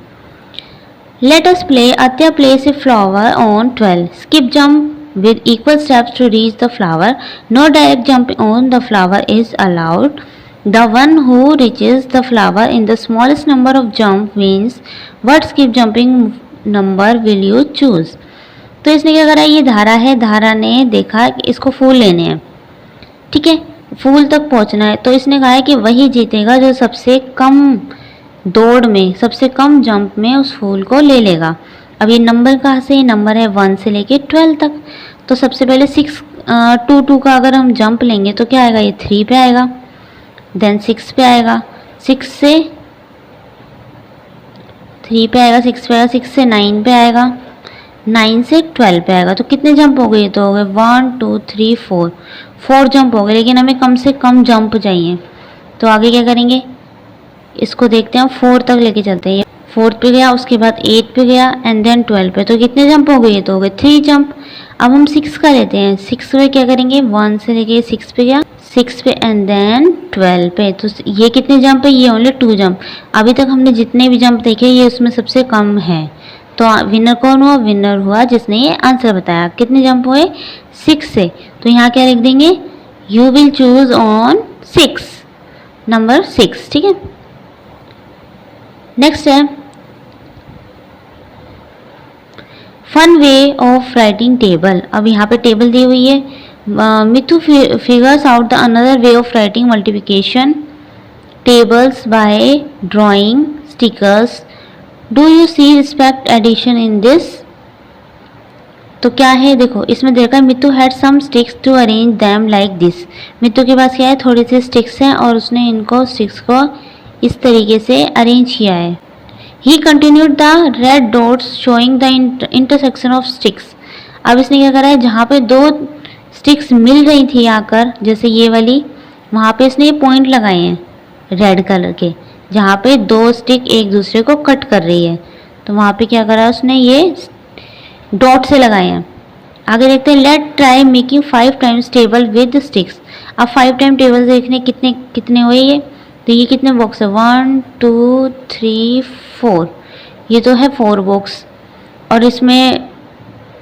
Let us play. Atya place a flower on 12. Skip jump with equal steps to reach the flower. No direct jumping on the flower is allowed. The one who reaches the flower in the smallest number of jump wins. What skip jumping number will you choose? तो इसने क्या करा, ये धारा है, धारा ने देखा कि इसको फूल लेने हैं, ठीक है, फूल तक पहुंचना है। तो इसने कहा है कि वही जीतेगा जो सबसे कम दौड़ में, सबसे कम जंप में उस फूल को ले लेगा। अब ये नंबर कहाँ से, ये नंबर है 1 से लेके 12 तक। तो सबसे पहले 2 का अगर हम जंप लेंगे तो क्या आएगा, ये 3 पे आएगा, देन 6 पे आएगा, 6 से 3 पे आएगा, 6 पे आएगा, 6 से 9 पे आएगा, 9 से 12 पे आएगा। तो कितने जंप हो गए, ये तो हो गए 1 2 3 4 जंप हो गए। लेकिन हमें कम से कम जंप चाहिए, तो आगे क्या करेंगे, इसको देखते हैं, 4 तक लेके चलते हैं। 4 पे गया, उसके बाद 8 पे गया एंड देन 12 पे। तो कितने जंप हो गए, ये तो हो गए 3 जंप। अब हम 6 का लेते हैं, 6 पे क्या करेंगे, 1 से लेके 6 पे गया, 6 पे एंड देन 12 पे। तो ये कितने जंप है, ये ओनली 2 जंप। अभी तक हमने जितने भी जंप देखे ये उसमें सबसे कम है। तो विनर कौन हुआ, विनर हुआ जिसने ये आंसर बताया। कितने जंप हुए, 6 से। तो यहाँ क्या लिख देंगे, you will choose on 6, number 6, ठीक है। नेक्स्ट है fun way of writing table. अब यहाँ पे टेबल दी हुई है, Mithu figures out the another way of writing multiplication tables by drawing stickers. Do you see respect addition in this? तो क्या है देखो, इसमें देखा Mittu had some sticks to arrange them like this. Mittu के पास क्या है, थोड़ी सी स्टिक्स हैं और उसने इनको स्टिक्स को इस तरीके से अरेंज किया है। ही continued the red dots showing the intersection of sticks. अब इसने क्या करा है, जहाँ पे दो स्टिक्स मिल रही थी आकर, जैसे ये वाली, वहाँ पे इसने ये पॉइंट लगाए हैं रेड कलर के, जहाँ पे दो स्टिक एक दूसरे को कट कर रही है। तो वहाँ पे क्या करा उसने, ये डॉट से लगाए हैं। आगे देखते हैं, late try making 5 times table with sticks. अब 5 टाइम टेबल देखने कितने कितने हुए ये, तो ये कितने बॉक्स है, 1 2 3 4, ये तो है 4 बॉक्स। और इसमें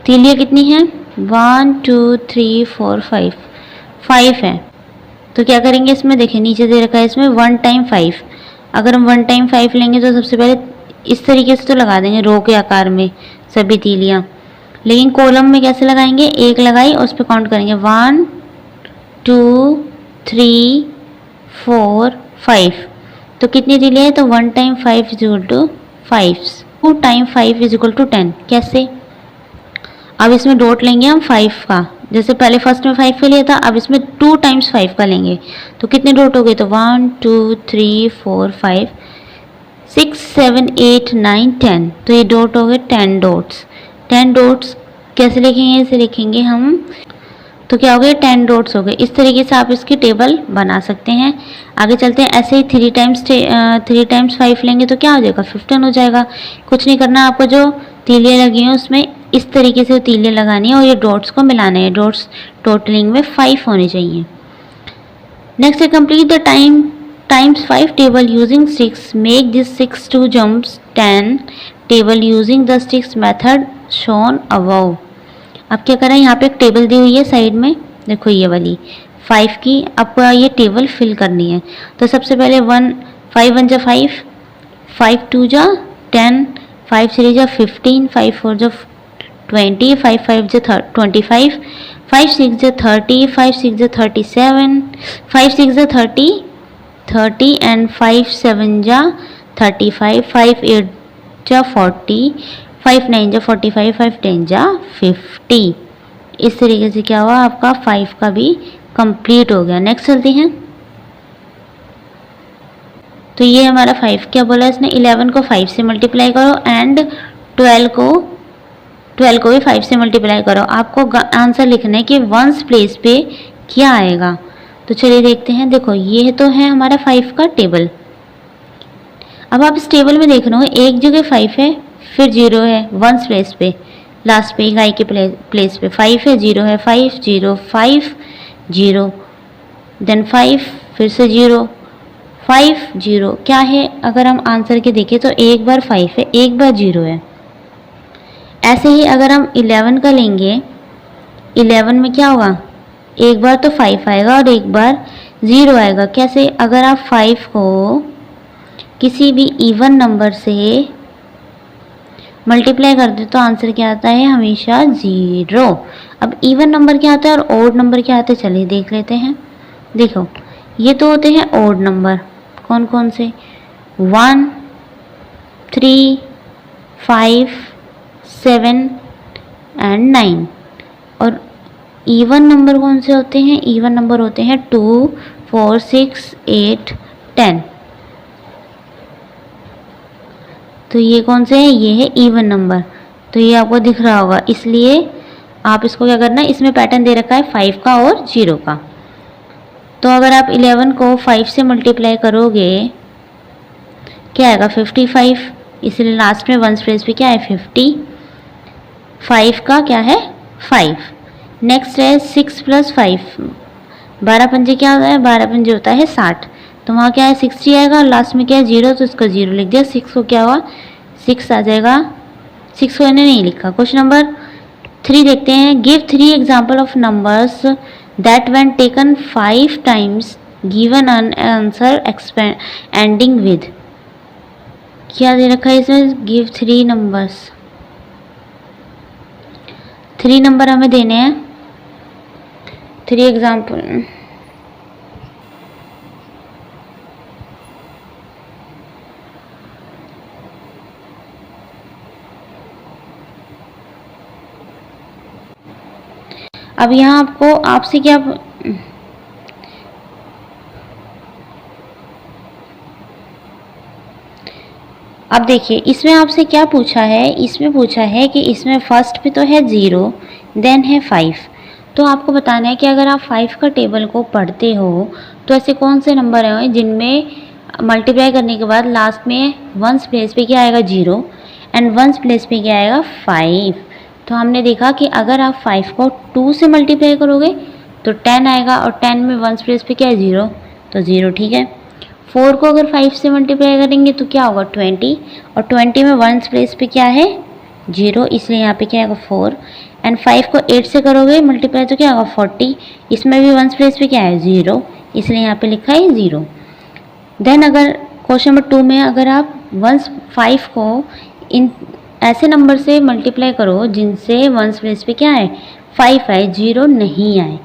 तीलियाँ कितनी हैं, 1 2 3 4 5 है। तो क्या करेंगे, इसमें देखिए नीचे दे रखा है इसमें 1 टाइम 5। अगर हम 1 टाइम 5 लेंगे तो सबसे पहले इस तरीके से तो लगा देंगे रो के आकार में सभी तीलियाँ, लेकिन कॉलम में कैसे लगाएंगे, एक लगाई और उस पर काउंट करेंगे 1 2 3 4 5। तो कितनी तीलियाँ है, तो 1 time 5 is equal to 5, 2 time 5 is equal to 10। कैसे, अब इसमें डॉट लेंगे हम 5 का, जैसे पहले फर्स्ट में 5 का लिया था, अब इसमें 2 टाइम्स 5 का लेंगे। तो कितने डॉट हो गए, तो 1 2 3 4 5 6 7 8 9 10। तो ये डॉट हो गए 10 डॉट्स। 10 डॉट्स कैसे लिखेंगे, इसे लिखेंगे हम, तो क्या हो गए, 10 डॉट्स हो गए। इस तरीके से आप इसकी टेबल बना सकते हैं। आगे चलते हैं, ऐसे ही 3 टाइम्स 5 लेंगे तो क्या हो जाएगा, 15 हो जाएगा। कुछ नहीं करना, आपको जो तीलियाँ लगी हैं उसमें इस तरीके से तीलियाँ लगानी है और ये डॉट्स को मिलाना है। डॉट्स टोटलिंग में 5 होने चाहिए। नेक्स्ट है, complete the times 5 table using sticks, make this 6 2 jumps 10 table using the sticks method shown above. अब क्या करें, यहाँ पे एक टेबल दी हुई है साइड में, देखो ये वाली 5 की, आपको ये टेबल फिल करनी है। तो सबसे पहले 5 1 जा 5, 5 2 जा 10, 5 3 जा 15, 5 4 जा 20, 5 5 जा 25, 5 6 जा 30, 5 6 जा 37, 5 6 जा 30 एंड 5 7 जा 35, 5 8 जा 40, 5 9 जा 45, 5 10 जा 50। इस तरीके से क्या हुआ, आपका 5 का भी कंप्लीट हो गया। नेक्स्ट चलते हैं, तो ये हमारा 5 क्या बोला इसने, 11 को 5 से मल्टीप्लाई करो एंड 12 को भी 5 से मल्टीप्लाई करो। आपको आंसर लिखना है कि वंस प्लेस पे क्या आएगा। तो चलिए देखते हैं, देखो ये तो है हमारा 5 का टेबल। अब आप इस टेबल में देख रहे हो, एक जगह 5 है, फिर 0 है वंस प्लेस पे, लास्ट पे गाय के प्लेस पे 5 है, 0 है, 5 0 5 0, देन 5 फिर से 0 5 0। क्या है, अगर हम आंसर के देखें तो एक बार 5 है, एक बार 0 है। ऐसे ही अगर हम 11 का लेंगे, 11 में क्या होगा, एक बार तो 5 आएगा और एक बार 0 आएगा। कैसे, अगर आप 5 को किसी भी इवन नंबर से मल्टीप्लाई कर दे तो आंसर क्या आता है, हमेशा 0। अब इवन नंबर क्या आता है और ओड नंबर क्या आता है, चलिए देख लेते हैं। देखो ये तो होते हैं ओड नंबर, कौन कौन से, 1 3 5 7 एंड 9। और इवन नंबर कौन से होते हैं, इवन नंबर होते हैं 2 4 6 8 10। तो ये कौन से हैं, ये है इवन नंबर। तो ये आपको दिख रहा होगा, इसलिए आप इसको क्या करना है, इसमें पैटर्न दे रखा है 5 का और 0 का। तो अगर आप 11 को 5 से मल्टीप्लाई करोगे क्या आएगा, 55, इसलिए लास्ट में वंस प्लेस पे क्या है 50, 5 का क्या है 5। नेक्स्ट है 6 + 5, 12 पंजे क्या होता है, 12 पंजे होता है 60। तो वहाँ क्या है 60 आएगा और लास्ट में क्या है 0, तो इसका 0 लिख दिया। 6 को क्या हुआ 6 आ जाएगा, 6 को इन्हें नहीं लिखा। क्वेश्चन नंबर 3 देखते हैं, give 3 example of numbers that when taken 5 times given an answer ending with. क्या दे रखा है इसमें, गिव 3 नंबर्स, 3 नंबर हमें देने हैं, 3 एग्जाम्पल। अब यहाँ आपको आपसे क्या, अब देखिए इसमें आपसे क्या पूछा है, इसमें पूछा है कि इसमें फर्स्ट पे तो है 0, देन है 5। तो आपको बताना है कि अगर आप 5 का टेबल को पढ़ते हो तो ऐसे कौन से नंबर हैं जिनमें मल्टीप्लाई करने के बाद लास्ट में वंस प्लेस पे क्या आएगा 0 एंड वंस प्लेस पे क्या आएगा 5। तो हमने देखा कि अगर आप 5 को 2 से मल्टीप्लाई करोगे तो 10 आएगा और 10 में वंस प्लेस पे क्या है 0, तो 0 ठीक है। 4 को अगर 5 से मल्टीप्लाई करेंगे तो क्या होगा 20, और 20 में वंस प्लेस पे क्या है 0, इसलिए यहाँ पे क्या आएगा 4। एंड 5 को 8 से करोगे मल्टीप्लाई तो क्या होगा 40, इसमें भी वंस प्लेस पे क्या है 0, इसलिए यहाँ पे लिखा है 0। देन अगर क्वेश्चन नंबर 2 में अगर आप वंस 5 को इन ऐसे नंबर से मल्टीप्लाई करो जिनसे वंस प्लेस पे क्या है 5 आए, 0 नहीं आए,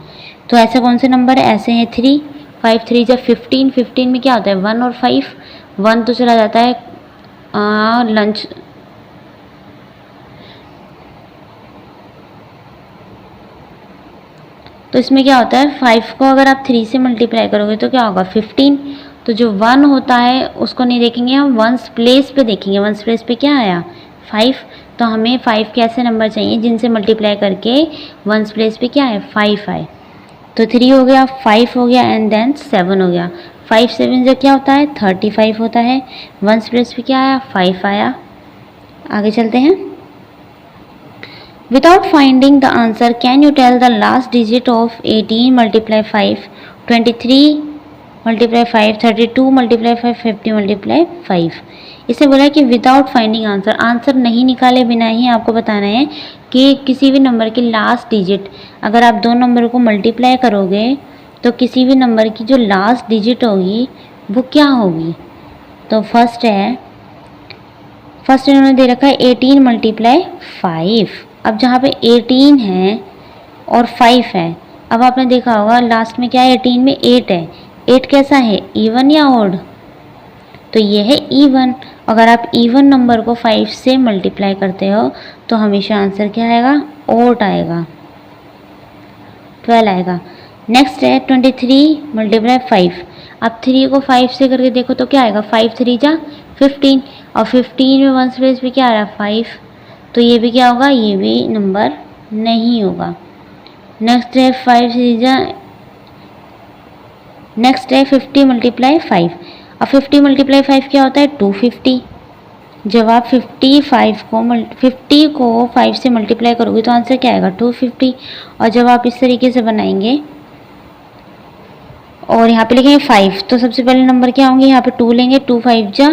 तो ऐसे कौन से नंबर है, ऐसे हैं 3, 5 3 जब 15, 15 में क्या होता है 1 और 5, 1 तो चला जाता है लंच, तो इसमें क्या होता है 5 को अगर आप 3 से मल्टीप्लाई करोगे तो क्या होगा 15। तो जो 1 होता है उसको नहीं देखेंगे हम, वंस प्लेस पे देखेंगे, वंस प्लेस पे क्या आया 5। तो हमें 5 के ऐसे नंबर चाहिए जिनसे मल्टीप्लाई करके वंस प्लेस पे क्या है 5 आए। तो 3 हो गया, 5 हो गया एंड देन 7 हो गया। 5 7 जो क्या होता है 35 होता है, वंस प्लेस पे क्या आया 5 आया। आगे चलते हैं। Without finding the answer, can you tell the last digit of 18 multiply 5, 23 multiply 5, 32 multiply 5, 50 multiply 5। इसे बोला है कि विदाउट फाइंडिंग आंसर, आंसर नहीं निकाले बिना ही आपको बताना है कि किसी भी नंबर की लास्ट डिजिट, अगर आप दो नंबर को मल्टीप्लाई करोगे तो किसी भी नंबर की जो लास्ट डिजिट होगी वो क्या होगी। तो फर्स्ट इन्होंने दे रखा है 18 मल्टीप्लाई 5। अब जहाँ पे 18 है और 5 है, अब आपने देखा होगा लास्ट में क्या है 18 में 8 है, 8 कैसा है इवन या ऑड, तो ये है इवन। अगर आप इवन नंबर को 5 से मल्टीप्लाई करते हो तो हमेशा आंसर क्या आएगा ऑड आएगा, 12 आएगा। नेक्स्ट है 23 मल्टीप्लाई 5। अब 3 को 5 से करके देखो तो क्या आएगा 5 3 जा 15, और 15 में वंस प्लेस पे क्या आ रहा है 5, तो ये भी क्या होगा, ये भी नंबर नहीं होगा। नेक्स्ट है 5 3 जा, नेक्स्ट है 50 मल्टीप्लाई 5। अब 50 मल्टीप्लाई 5 क्या होता है 250। जब आप 50 को 5 से मल्टीप्लाई करोगे तो आंसर क्या आएगा 250। और जब आप इस तरीके से बनाएंगे और यहाँ पे लिखेंगे 5, तो सबसे पहले नंबर क्या होंगे, यहाँ पे 2 लेंगे, 2 5 जा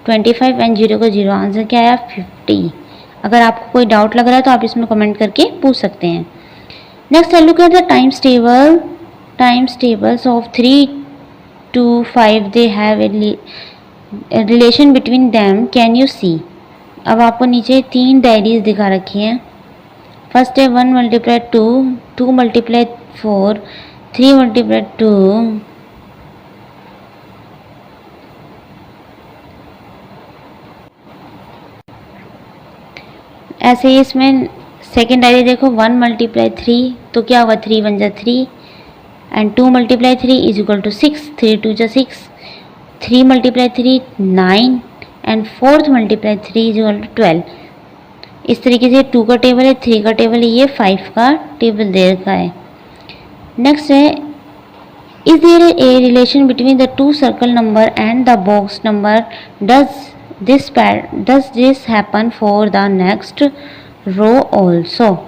25 एंड 0 को 0, आंसर क्या आया 50। अगर आपको कोई डाउट लग रहा है तो आप इसमें कमेंट करके पूछ सकते हैं। Next look at the times tables of 3 to 5, they have a relation between them, can you see. अब आपको नीचे 3 डायरीज दिखा रखी हैं। फर्स्ट है 1 मल्टीप्लाई 2, 2 मल्टीप्लाई 4, 3 मल्टीप्लाई 2, ऐसे ही इसमें सेकेंड डायरी देखो 1 मल्टीप्लाई 3, तो क्या होगा 3 1 जा 3 and 2 multiply 3 is equal to 6, 3 2 जा 6, 3 multiply 3 9 and 4th multiply 3 is equal to 12। इस तरीके से 2 का टेबल है, 3 का टेबल है, ये 5 का टेबल दे रखा है। नेक्स्ट है is there a relation between the 2 circle number and the box number, does this happen for the next row also?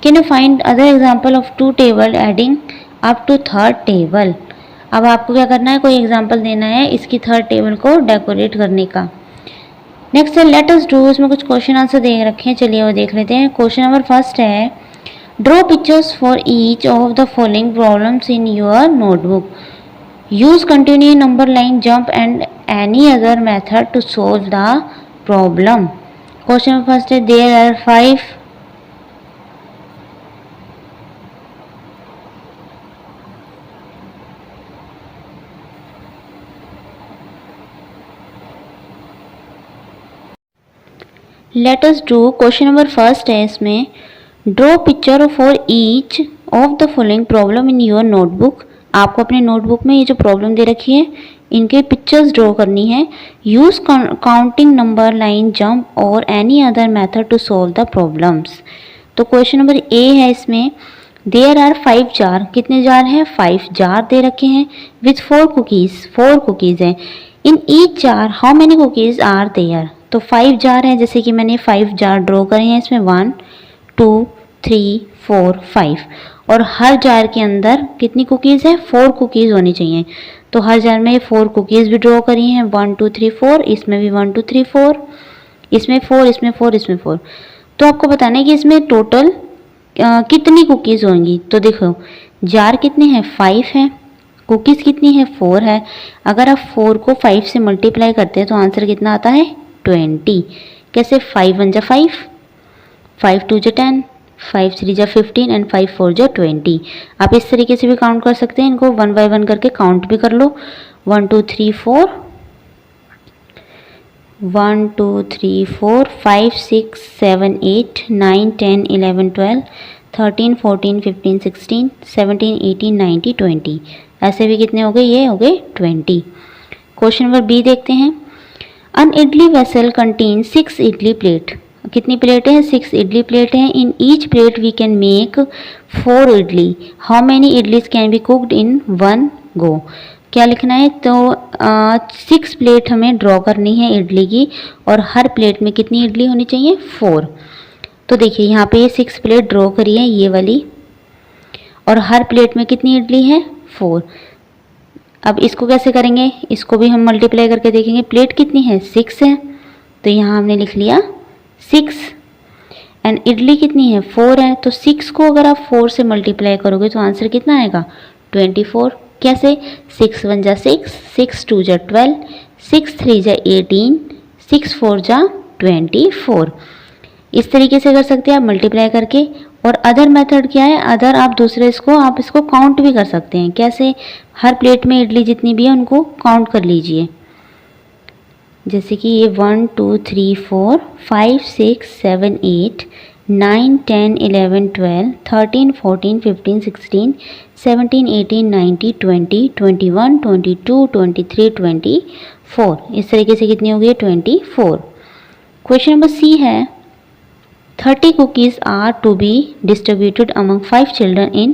Can you find other example of 2 table adding up to 3rd table? अब आपको क्या करना है, कोई example देना है इसकी 3rd table को डेकोरेट करने का। नेक्स्ट है लेट अस डू, इसमें कुछ क्वेश्चन आंसर दे रखे हैं, चलिए वो देख लेते हैं। क्वेश्चन नंबर फर्स्ट है draw pictures for each of the following problems in your notebook, use continue number line jump and any other method to solve the problem. Question first है there are 5 let us do question number first है, इसमें draw picture for each of the following problem in your notebook. आपको अपने notebook में ये जो problem दे रखी है इनके पिक्चर्स ड्रॉ करनी है। Use counting number, line, jump और any other method to solve the problems. तो क्वेश्चन नंबर ए है, इसमें देयर आर 5 जार। कितने जार हैं? 5 जार दे रखे हैं विथ 4 कुकीज़। 4 कुकीज़ हैं। In each jar how many cookies are there. तो 5 जार हैं, जैसे कि मैंने 5 जार ड्रॉ करे हैं इसमें 1 2 3 4 5, और हर जार के अंदर कितनी कुकीज़ है? 4 कुकीज़ होनी चाहिए। तो हर जार में 4 कुकीज़ भी ड्रॉ करी हैं, 1 2 3 4, इसमें भी 1 2 3 4, इसमें 4, इसमें 4, इसमें 4। तो आपको बताना है कि इसमें टोटल कितनी कुकीज़ होंगी। तो देखो जार कितने हैं? 5 हैं। कुकीज़ कितनी है? 4 है। अगर आप 4 को 5 से मल्टीप्लाई करते हैं तो आंसर कितना आता है? 20। कैसे? 5 1 जा 5, 5 2 जा 10, 5 3 जा 15 एंड 5 4 जा 20। आप इस तरीके से भी काउंट कर सकते हैं, इनको 1 बाय 1 करके काउंट भी कर लो। 1 2 3 4, 1 2 3 4 5 6 7 8 9 10 11 12 13 14 15 16 17 18 19 20। ऐसे भी कितने हो गए? ये हो गए 20। क्वेश्चन नंबर बी देखते हैं। An idli vessel contain 6 idli plate. कितनी प्लेटें हैं? 6 इडली प्लेटें हैं। In each plate we can make 4 idli. How many idlis can be cooked in 1 go. क्या लिखना है? तो 6 प्लेट हमें ड्रॉ करनी है इडली की, और हर प्लेट में कितनी इडली होनी चाहिए? 4। तो देखिए यहाँ पे ये 6 प्लेट ड्रॉ करी है ये वाली, और हर प्लेट में कितनी इडली है? 4। अब इसको कैसे करेंगे? इसको भी हम मल्टीप्लाई करके देखेंगे। प्लेट कितनी है? 6 है, तो यहाँ हमने लिख लिया 6, एंड इडली कितनी है? 4 है। तो 6 को अगर आप 4 से मल्टीप्लाई करोगे तो आंसर कितना आएगा? 24। कैसे? 6 1 जा 6, 6 2 जा 12, 6 3 जा 18, 6 4 जा 24। इस तरीके से कर सकते हैं आप मल्टीप्लाई करके। और अदर मेथड क्या है? अदर आप दूसरे आप इसको काउंट भी कर सकते हैं। कैसे? हर प्लेट में इडली जितनी भी है उनको काउंट कर लीजिए। जैसे कि ये 1 2 3 4 5 6 7 8 9 10 11 12 13 14 15 16 17 18 19 20 21 22 23 24। इस तरीके से कितनी हो गई? 24। क्वेश्चन नंबर सी है। 30 cookies are to be distributed among 5 children in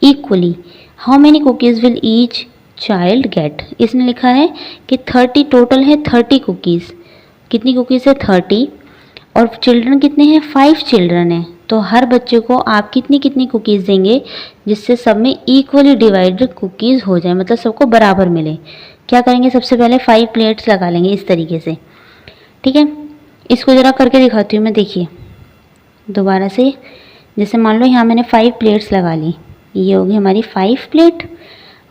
equally. How many cookies will each child get? इसने लिखा है कि 30 टोटल है 30 कुकीज़। कितनी कुकीज़ है? 30, और चिल्ड्रन कितने हैं? 5 चिल्ड्रन हैं। तो हर बच्चे को आप कितनी कितनी कुकीज़ देंगे जिससे सब में इक्वली डिवाइडेड कुकीज़ हो जाए, मतलब सबको बराबर मिले। क्या करेंगे? सबसे पहले 5 प्लेट्स लगा लेंगे इस तरीके से। ठीक है, इसको ज़रा करके दिखाती हूँ मैं। देखिए दोबारा से, जैसे मान लो यहाँ मैंने 5 प्लेट्स लगा ली, ये होगी हमारी 5 प्लेट।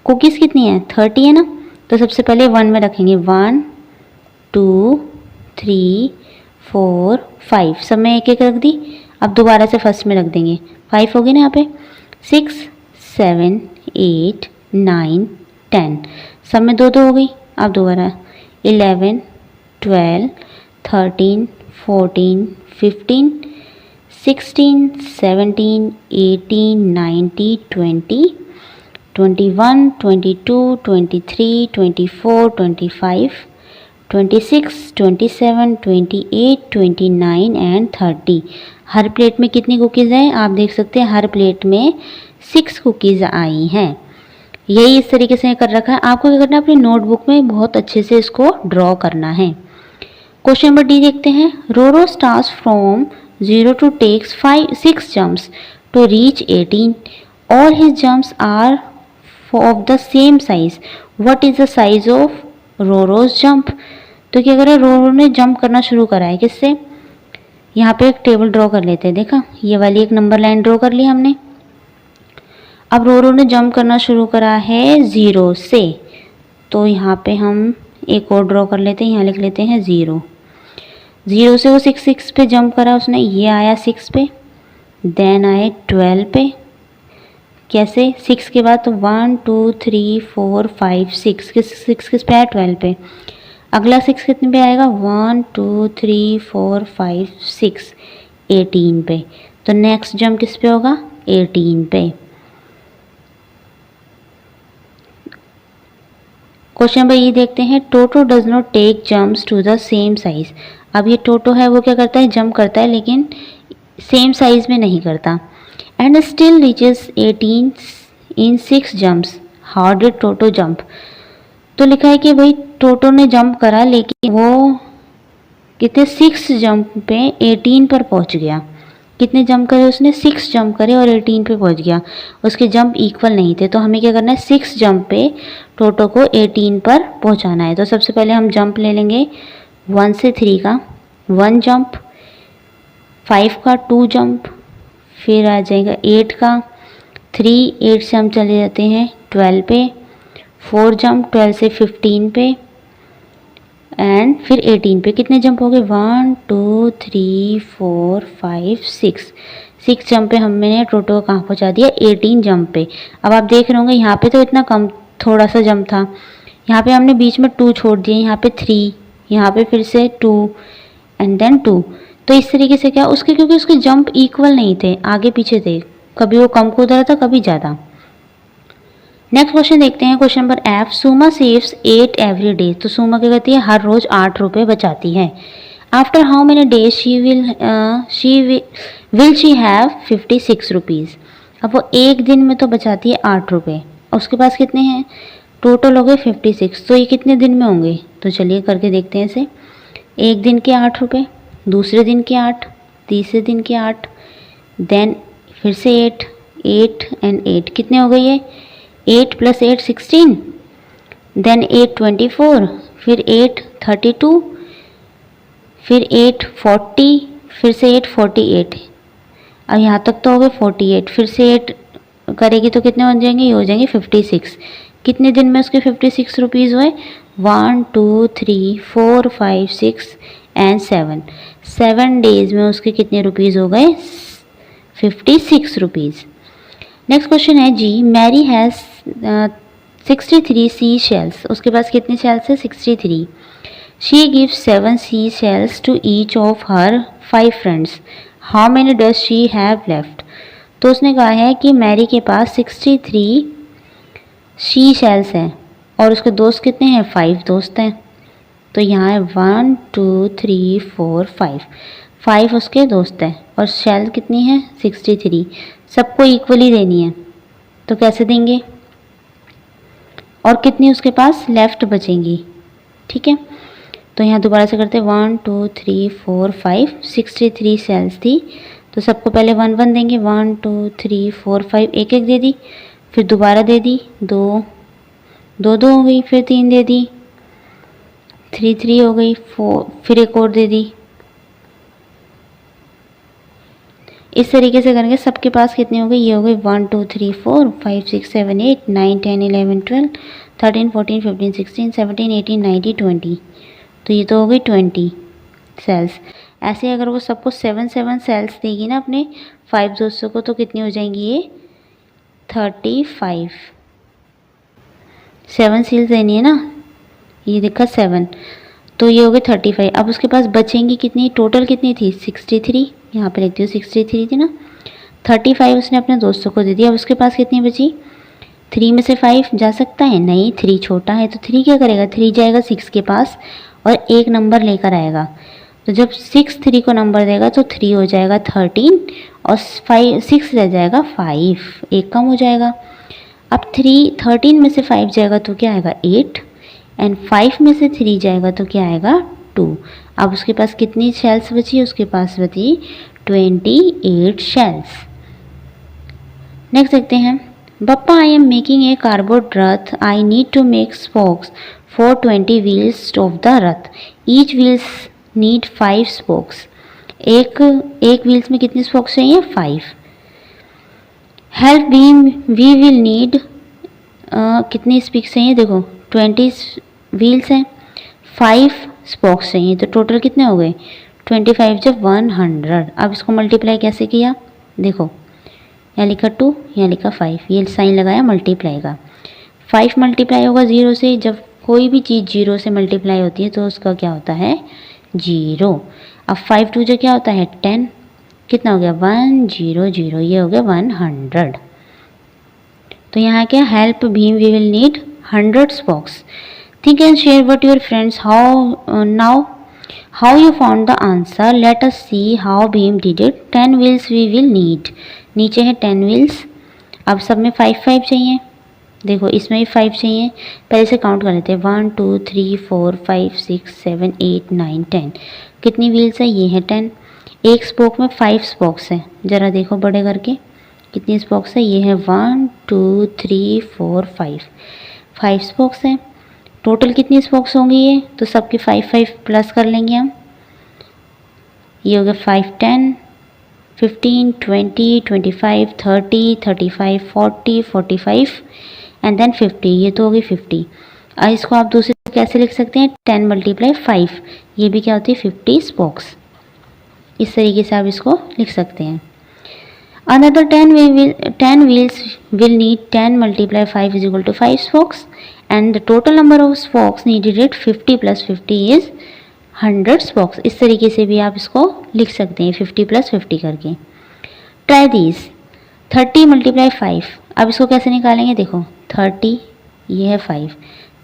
कुकीज़ कितनी है? 30 है ना। तो सबसे पहले 1 में रखेंगे, 1 2 3 4 5, सब में एक एक रख दी। अब दोबारा से फर्स्ट में रख देंगे, 5 हो गए ना यहाँ पे। 6 7 8 9 10, सब में 2 2 हो गई। अब दोबारा 11 12 13 14 15 16 17 18 19 20 21 22 23 24 25 26 27 28 29 एंड 30। हर प्लेट में कितनी कुकीज़ हैं? आप देख सकते हैं हर प्लेट में 6 कुकीज़ आई हैं। यही इस तरीके से कर रखा है। आपको क्या करना है? अपनी नोटबुक में बहुत अच्छे से इसको ड्रॉ करना है। क्वेश्चन नंबर डी देखते हैं। रोरो starts from 0 to takes 6 jumps to reach 18. All his jumps are of the same size. What is the size of Roro's jump? तो क्या करें? रोरो ने जंप करना शुरू करा है किससे? यहाँ पे एक टेबल ड्रॉ कर लेते हैं। देखा, ये वाली एक नंबर लाइन ड्रॉ कर ली हमने। अब रोरो ने जंप करना शुरू करा है 0 से, तो यहाँ पे हम एक और ड्रॉ कर लेते हैं। यहाँ लिख लेते हैं 0 से वो 6 पे जंप करा उसने, ये आया 6 पे, देन आए 12 पे। कैसे? 6 के बाद तो 1 2 3 4 5 6 किस पे आया? 12 पे। अगला 6 कितने पे आएगा? 1 2 3 4 5 6 18 पे। तो नेक्स्ट जंप किस पे होगा? 18 पे। क्वेश्चन नंबर ई देखते हैं, Toto does not take jumps to the same size. अब ये टोटो है वो क्या करता है, जंप करता है लेकिन सेम साइज में नहीं करता। And still reaches 18 in 6 jumps, how did toto jump. तो लिखा है कि भाई टोटो ने जंप करा लेकिन वो कितने 6 जंप पे 18 पर पहुंच गया। कितने जंप करे उसने, 6 जंप करे और 18 पे पहुंच गया। उसके जंप इक्वल नहीं थे, तो हमें क्या करना है, 6 जंप पे टोटो को 18 पर पहुंचाना है। तो सबसे पहले हम जंप ले लेंगे 1 से 3 का 1 जंप, 5 का 2 जंप, फिर आ जाएगा 8 का 3, 8 से हम चले जाते हैं 12 पे, 4 जंप 12 से 15 पे, एंड फिर 18 पे। कितने जंप हो गए, 1 2 3 4 5 6 जंप पे हमने टोटो कहाँ पहुँचा दिया, 18 जंप पे। अब आप देख रहे होंगे यहाँ पे तो इतना कम थोड़ा सा जंप था, यहाँ पे हमने बीच में 2 छोड़ दिए, यहाँ पे 3, यहाँ पे फिर से 2 एंड देन 2। तो इस तरीके से क्या उसके, क्योंकि उसके जंप इक्वल नहीं थे, आगे पीछे थे, कभी वो कम कूद रहा था कभी ज़्यादा। नेक्स्ट क्वेश्चन देखते हैं, question number F, Suma saves 8 every day. तो सुमा क्या करती है, हर रोज 8 रुपये बचाती है। After how many days will she have 56 rupees. अब वो एक दिन में तो बचाती है 8 रुपये, उसके पास कितने हैं, टोटल हो गए 56। तो ये कितने दिन में होंगे, तो चलिए करके देखते हैं इसे। एक दिन के 8 रुपये, दूसरे दिन के 8, तीसरे दिन के 8, देन फिर से 8 एंड 8 कितने हो गए ये, 8 + 8 16, देन 8 24, फिर 8 32, फिर 8 40, फिर से 8 48। अब यहाँ तक तो हो गए 48, फिर से 8 करेगी तो कितने बन जाएंगे, ये हो जाएंगे 56। कितने दिन में उसके 56 रुपीज़ हुए, 1 2 3 4 5 6 एंड 7 डेज में उसके कितने रुपीज़ हो गए, 56 रुपीज़। नेक्स्ट क्वेश्चन है जी, मैरी हैज़ 63 सी शेल्स। उसके पास कितने शेल्स है, 63। She gives 7 sea shells to each of her 5 friends, how many does she have left. तो उसने कहा है कि मैरी के पास 63 शी शेल्स हैं और उसके दोस्त कितने हैं, 5 दोस्त हैं। तो यहाँ है 1 2 3 4 5 उसके दोस्त हैं और शेल कितनी है, 63। सबको इक्वली देनी है, तो कैसे देंगे, और कितनी उसके पास लेफ्ट बचेंगी, ठीक है। तो यहाँ दोबारा से करते हैं, 1 2 3 4 5 63 सेल्स थी, तो सबको पहले 1 1 देंगे, 1 2 3 4 5 एक एक दे दी, फिर दोबारा दे दी, 2 2 2 हो गई, फिर 3 दे दी, 3 3 हो गई, 4 फिर एक और दे दी। इस तरीके से करेंगे, सबके पास कितनी हो गई, ये हो गई 1 2 3 4 5 6 7 8 9 10 11 12 13 14 15 16 17 18 19 20। तो ये तो हो गई 20 सेल्स। ऐसे अगर वो सबको 7 7 सेल्स देगी ना अपने 5 दोस्तों को, तो कितनी हो जाएंगी ये 35। 7 सील्स देनी है ना, ये देखा 7, तो ये हो गए 35। अब उसके पास बचेंगी कितनी, टोटल कितनी थी 63, यहाँ पे लिखती हूँ 63 थी ना, 35 उसने अपने दोस्तों को दे दिया। अब उसके पास कितनी बची, 3 में से 5 जा सकता है, नहीं 3 छोटा है, तो 3 क्या करेगा, 3 जाएगा 6 के पास और एक नंबर लेकर आएगा। तो जब 6 3 को नंबर देगा तो 3 हो जाएगा 13 और 6 रह जाएगा 5, एक कम हो जाएगा। अब 13 में से 5 जाएगा तो क्या आएगा 8 एंड 5 में से 3 जाएगा तो क्या आएगा 2। अब उसके पास कितनी शेल्स बची, उसके पास बची 28 शेल्स। नेक्स्ट देखते हैं, Bappa I am making a cardboard rath, I need to make spokes for 20 wheels of the rath, each wheels need 5 spokes. एक व्हील्स में कितनी स्पोक्स चाहिए, 5। Help Bheem we will need कितनी स्पीक्स चाहिए, देखो 20 व्हील्स हैं, 5 स्पोक्स चाहिए, तो टोटल कितने हो गए 25 जब 100। अब इसको मल्टीप्लाई कैसे किया, देखो यहाँ लिखा 2, यहाँ लिखा 5, ये साइन लगाया मल्टीप्लाई का। 5 मल्टीप्लाई होगा 0 से, जब कोई भी चीज़ 0 से मल्टीप्लाई होती है तो उसका क्या होता है 0। अब 5 2 जो क्या होता है 10, कितना हो गया 100, ये हो गया 100। तो यहाँ क्या, help Bheem we will need 100 spokes. Think and share what your friends how you found the answer. Let us see how Bhim did it. 10 wheels we will need. नीचे है 10 wheels. अब सब में 5 चाहिए. देखो इसमें भी 5 चाहिए. पहले से काउंट कर लेते हैं. 1 2 3 4 5 6 7 8 9 10. कितनी व्हील्स है? ये है 10. एक स्पोक में 5 स्पोक्स है. ज़रा देखो बड़े करके कितनी स्पोक्स है. ये है 1 2 3 4 5 स्पोक्स है. टोटल कितनी स्पोक्स होंगी ये? तो सबके 5 प्लस कर लेंगे हम. ये हो गया 5 10 15 20 25 30 35 40 45 एंड देन 50. ये तो होगी 50. अब इसको आप दूसरे कैसे लिख सकते हैं? 10 × 5. ये भी क्या होती है? 50 स्पोक्स. इस तरीके से आप इसको लिख सकते हैं. Another 10 wheels will need 10 × 5 = 5 spokes and the total number of spokes needed at 50 + 50 is 100 spokes. इस तरीके से भी आप इसको लिख सकते हैं 50 + 50 करके. Try these. 30 × 5. अब इसको कैसे निकालेंगे? देखो 30 ये है 5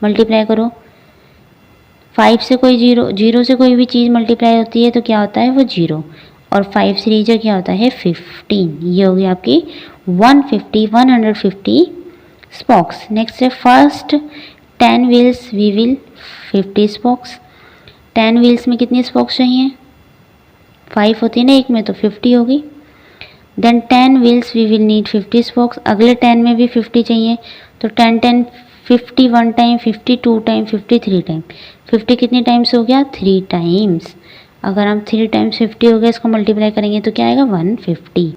मल्टीप्लाई करो. 5 से कोई जीरो से कोई भी चीज़ मल्टीप्लाई होती है तो क्या होता है? वो 0. और 5 से नीचे क्या होता है? 15. ये होगी आपकी 150 स्पोक्स. नेक्स्ट है first 10 wheels we will 50 spokes. 10 wheels में कितनी स्पोक्स चाहिए? 5 होती है ना एक में, तो 50 होगी. Then 10 wheels we will need 50 spokes. अगले 10 में भी 50 चाहिए, तो 10 10 50 1 टाइम, 50 2 टाइम, 50 3 टाइम. 50 कितनी टाइम्स हो गया? 3 टाइम्स. अगर हम 3 टाइम्स 50 हो गया, इसको मल्टीप्लाई करेंगे तो क्या आएगा? 150.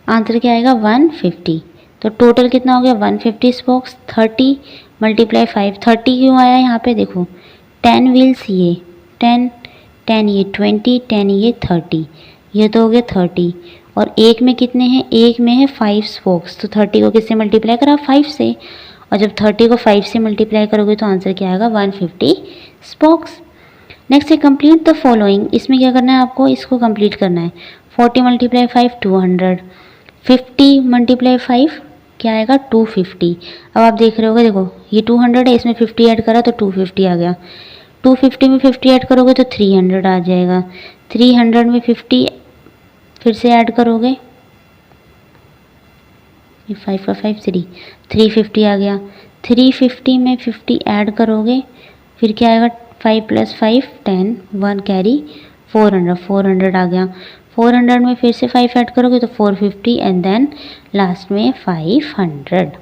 आंसर क्या आएगा? 150. तो टोटल कितना हो गया? 150 स्पोक्स. 30 × 5. 30 क्यों आया यहाँ पे? देखो 10 व्हील्स ये 10 ये 20 10 ये 30. ये तो हो गया 30. और एक में कितने हैं? एक में है 5 स्पोक्स. तो 30 को किससे मल्टीप्लाई करा? 5 से. और जब 30 को 5 से मल्टीप्लाई करोगे तो आंसर क्या आएगा? 150 स्पोक्स. नेक्स्ट है कंप्लीट द फॉलोइंग. इसमें क्या करना है आपको? इसको कंप्लीट करना है. 40 × 5 200. 50 × 5 क्या आएगा? 250. अब आप देख रहे होगे, देखो ये 200 है, इसमें 50 ऐड करा तो 250 आ गया. 250 में 50 ऐड करोगे तो 300 आ जाएगा. 300 में 50 फिर से ऐड करोगे, ये 5 का 5 350 आ गया. 350 में 50 ऐड करोगे फिर क्या आएगा? 5 + 5 10 1 कैरी 400 आ गया. 400 में फिर से 5 ऐड करोगे तो 450 एंड देन लास्ट में 500.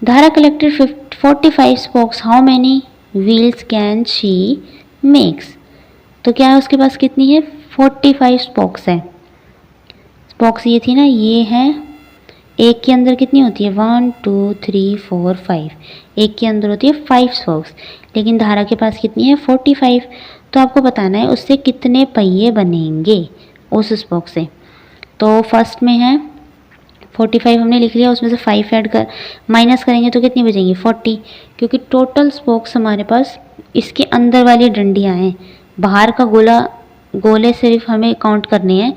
धारा collected 45 spokes. How many wheels can she makes? तो क्या है उसके पास? कितनी है? 45 स्पोक्स है. स्पोक्स ये थी ना, ये है. एक के अंदर कितनी होती है? 1 2 3 4 5. एक के अंदर होती है 5 स्पोक्स. लेकिन धारा के पास कितनी है? 45. तो आपको बताना है उससे कितने पहिए बनेंगे उस स्पोक से. तो फर्स्ट में है 45 हमने लिख लिया, उसमें से 5 ऐड कर माइनस करेंगे तो कितनी बचेंगी? 40. क्योंकि टोटल स्पोक्स हमारे पास इसके अंदर वाली डंडियाँ हैं. बाहर का गोले सिर्फ हमें काउंट करने हैं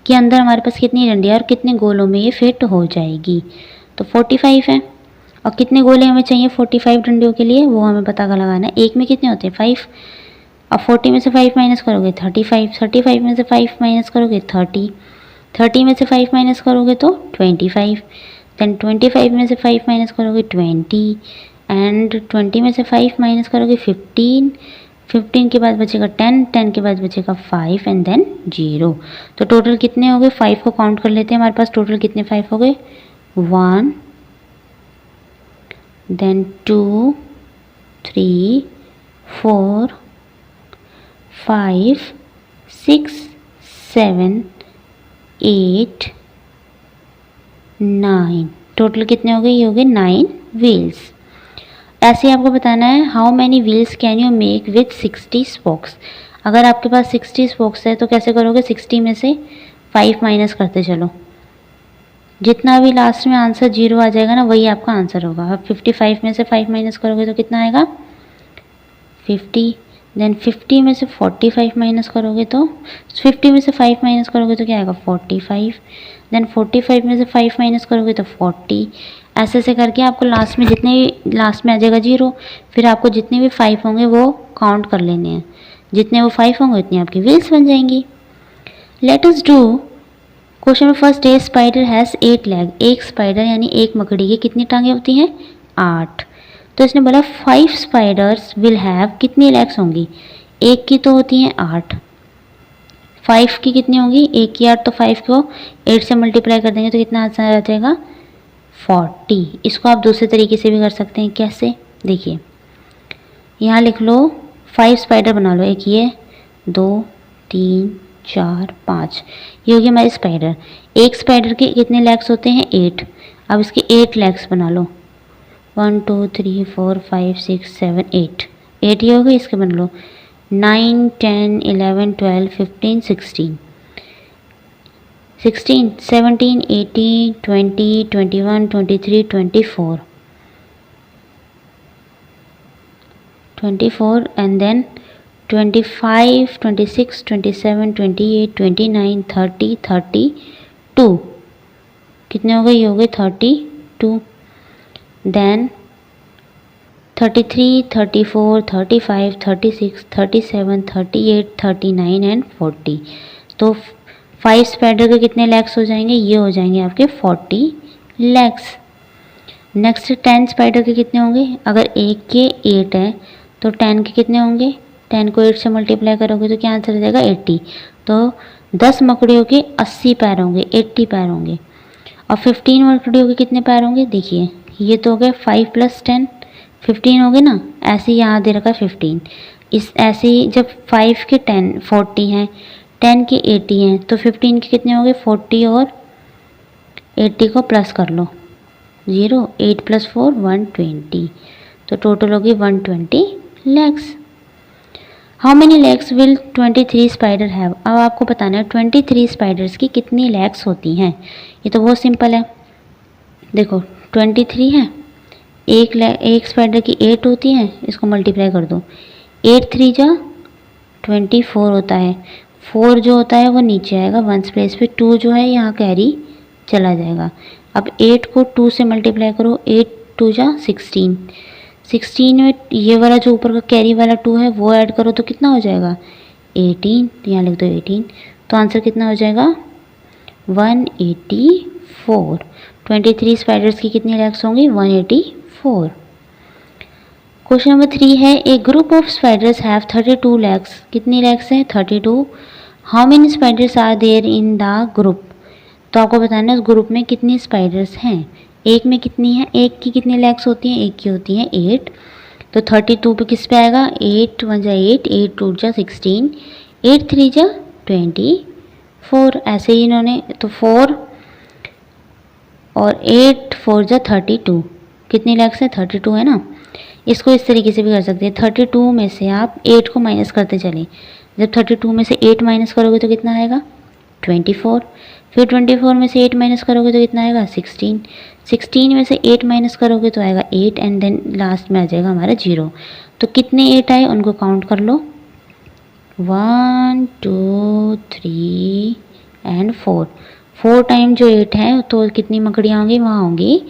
कि अंदर हमारे पास कितनी डंडियाँ और कितने गोलों में ये फिट हो जाएगी. तो 45 है. और कितने गोले हमें चाहिए 45 डंडियों के लिए, वो हमें पता लगाना है. एक में कितने होते हैं? 5. अब 40 में से 5 माइनस करोगे 35. 35 में से 5 माइनस करोगे 30. 30 में से 5 माइनस करोगे तो 25. देन 25 में से 5 माइनस करोगे 20 एंड 20 में से 5 माइनस करोगे 15. 15 के बाद बचेगा 10. 10 के बाद बचेगा 5 एंड देन 0. तो टोटल कितने हो गए? 5 को काउंट कर लेते हैं. हमारे पास टोटल कितने 5 हो गए? 1 देन 2 3 4 5 6 7 8 9. टोटल कितने हो गए? ये हो गए 9 व्हील्स. ऐसे आपको बताना है how many wheels can you make with 60 spokes. अगर आपके पास 60 स्पोक्स है तो कैसे करोगे? 60 में से 5 माइनस करते चलो. जितना भी लास्ट में आंसर 0 आ जाएगा ना, वही आपका आंसर होगा. अब 55 में से 5 माइनस करोगे तो कितना आएगा? 50. देन 50 में से 45 माइनस करोगे तो 50 में से 5 माइनस करोगे तो क्या आएगा? 45. देन 45 में से 5 माइनस करोगे तो 40 ऐसे ऐसे करके आपको लास्ट में लास्ट में आ जाएगा 0। फिर आपको जितने भी 5 होंगे वो काउंट कर लेने हैं, जितने वो 5 होंगे उतनी आपकी व्हील्स बन जाएंगी। Late us do question number first. A spider has 8 leg. एक स्पाइडर यानी एक मकड़ी की कितनी टांगें होती हैं? 8। तो इसने बोला 5 स्पाइडर्स विल हैव, कितनी लेग्स होंगी? एक की तो होती हैं 8, 5 की कितनी होंगी? एक की 8, तो 5 को 8 से मल्टीप्लाई कर देंगे तो कितना आंसर आ जाएगा? 40। इसको आप दूसरे तरीके से भी कर सकते हैं। कैसे? देखिए, यहाँ लिख लो 5 स्पाइडर बना लो। एक ये, 2, 3, 4, 5, ये हो गया हमारी स्पाइडर। एक स्पाइडर के कितने लेग्स होते हैं? 8। अब इसके 8 लेग्स बना लो। 1 2 3 4 5 6 7 8, 8 ये हो गए। इसके बना लो 9 10 11 12 15 16 16 17 18 20 21 23 24 24 and then 25 26 27 28 29 30 32, कितने हो गए? ये हो गए 32। Then 33 34 35 36 37 38 39 and 40। तो 5 स्पाइडर के कितने लेग्स हो जाएंगे? ये हो जाएंगे आपके 40 लेग्स। नेक्स्ट 10 स्पाइडर के कितने होंगे? अगर एक के 8 है तो 10 के कितने होंगे? 10 को 8 से मल्टीप्लाई करोगे तो क्या आंसर आ जाएगा? 80। तो 10 मकड़ियों के 80 पैर होंगे, 80 पैर होंगे। और 15 मकड़ियों के कितने पैर होंगे? देखिए, ये तो हो गए 5 + 10, 15 हो गए ना। ऐसे ही यहाँ दे रखा है 15। इस ऐसे ही जब 5 के 10 40 हैं, 10 के 80 हैं, तो 15 के कितने हो गए? 40 और 80 को प्लस कर लो, 0, 8 + 4 120, तो टोटल होगी 120 legs. How many legs will 23 spider have? अब आपको बताना है 23 स्पाइडर्स की कितनी लेग्स होती हैं। ये तो बहुत सिंपल है। देखो 23 है, एक स्पाइडर की 8 होती है, इसको मल्टीप्लाई कर दो। 8 3 जा 24 होता है। 4 जो होता है वो नीचे आएगा 1 प्लेस पे, 2 जो है यहाँ कैरी चला जाएगा। अब 8 को 2 से मल्टीप्लाई करो, 8 2 जा 16, 16 में ये वाला जो ऊपर का कैरी वाला 2 है वो ऐड करो तो कितना हो जाएगा? 18। तो यहाँ लिख दो 18। तो आंसर कितना हो जाएगा? 184। 23 स्पाइडर्स की कितनी लेग्स होंगी? 184। क्वेश्चन नंबर 3 है, a group of spiders have 32 legs. कितनी लेग्स हैं? 32। How many spiders are there in the group? तो आपको बताना है उस ग्रुप में कितनी स्पाइडर्स हैं। एक में कितनी है? एक की कितनी लेग्स होती हैं? एक की होती हैं 8। तो 32 पे किस पे आएगा? 8 1 जा 8, 8 2 जा 16, 8 3 जा 24। ऐसे ही इन्होंने तो 4 और 8 4 जा 32, कितनी लेग्स है? 32 है ना। इसको इस तरीके से भी कर सकते हैं, 32 में से आप 8 को माइनस करते चलें। जब 32 में से 8 माइनस करोगे तो कितना आएगा? 24। फिर 24 में से 8 माइनस करोगे तो कितना आएगा? 16। 16 में से 8 माइनस करोगे तो आएगा 8 एंड देन लास्ट में आ जाएगा हमारा 0। तो कितने 8 आए उनको काउंट कर लो, 1 2 3 एंड 4। 4 टाइम जो 8 है तो कितनी मकड़ियाँ होंगी? वहाँ होंगी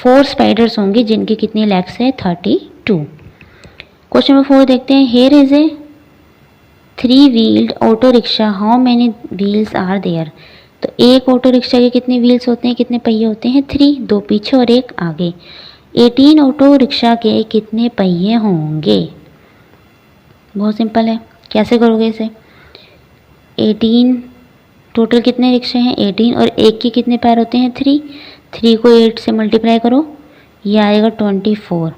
4 स्पाइडर्स होंगी जिनकी कितनी लेग्स है? 32। क्वेश्चन नंबर 4 देखते हैं। Here is a 3 wheeled auto rickshaw, how many wheels are there? तो एक ऑटो रिक्शा के कितने व्हील्स होते हैं? कितने पहिए होते हैं? 3, 2 पीछे और 1 आगे। 18 ऑटो रिक्शा के कितने पहिए होंगे? बहुत सिंपल है, कैसे करोगे इसे? 18 टोटल कितने रिक्शे हैं? 18 और एक के कितने पैर होते हैं? 3। 3 को 8 से मल्टीप्लाई करो, ये आएगा 24।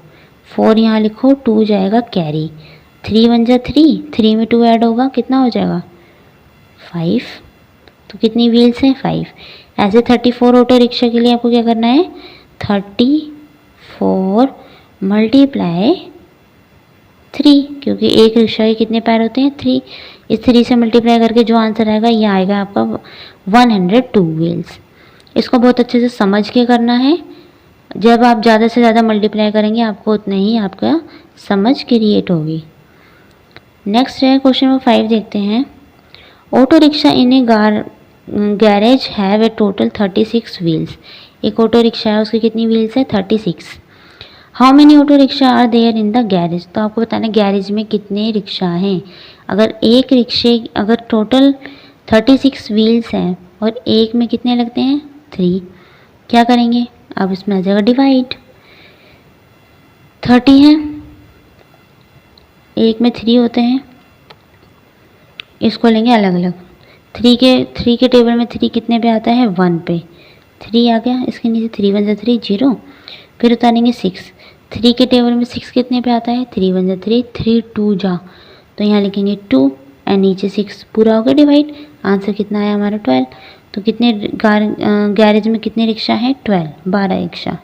4 यहाँ लिखो, 2 जाएगा कैरी, 3 1 जा 3, 3 में 2 ऐड होगा, कितना हो जाएगा? 5। तो कितनी व्हील्स हैं? 5। ऐसे 34 ऑटो रिक्शा के लिए आपको क्या करना है? 34 मल्टीप्लाई 3, क्योंकि एक रिक्शा के कितने पैर होते हैं? 3। इस 3 से मल्टीप्लाई करके जो आंसर आएगा ये आएगा आपका 102 व्हील्स। इसको बहुत अच्छे से समझ के करना है। जब आप ज़्यादा से ज़्यादा मल्टीप्लाई करेंगे आपको उतना ही आपका समझ क्रिएट होगी। नेक्स्ट है क्वेश्चन नंबर 5 देखते हैं। Auto rickshaw in a garage have a total 36 wheels. एक ऑटो रिक्शा है, उसकी कितनी व्हील्स है 36। How many auto rickshaw are there in the garage, तो आपको बताना गैरेज में कितने रिक्शा हैं। अगर एक रिक्शे अगर टोटल 36 व्हील्स हैं और एक में कितने लगते हैं 3, क्या करेंगे, अब इसमें आ जाएगा डिवाइड। 30 हैं, एक में 3 होते हैं, इसको लेंगे अलग अलग। 3 के टेबल में 3 कितने पे आता है 1 पे, 3 आ गया, इसके नीचे 3 1 जा 3 0, फिर उतारेंगे 6। 3 के टेबल में 6 कितने पे आता है 3 1 जा 3 3 2 जा, तो यहाँ लिखेंगे 2 एंड नीचे 6, पूरा हो गया डिवाइड। आंसर कितना आया हमारा 12। तो कितने गैरेज में कितने रिक्शा हैं 12 रिक्शा।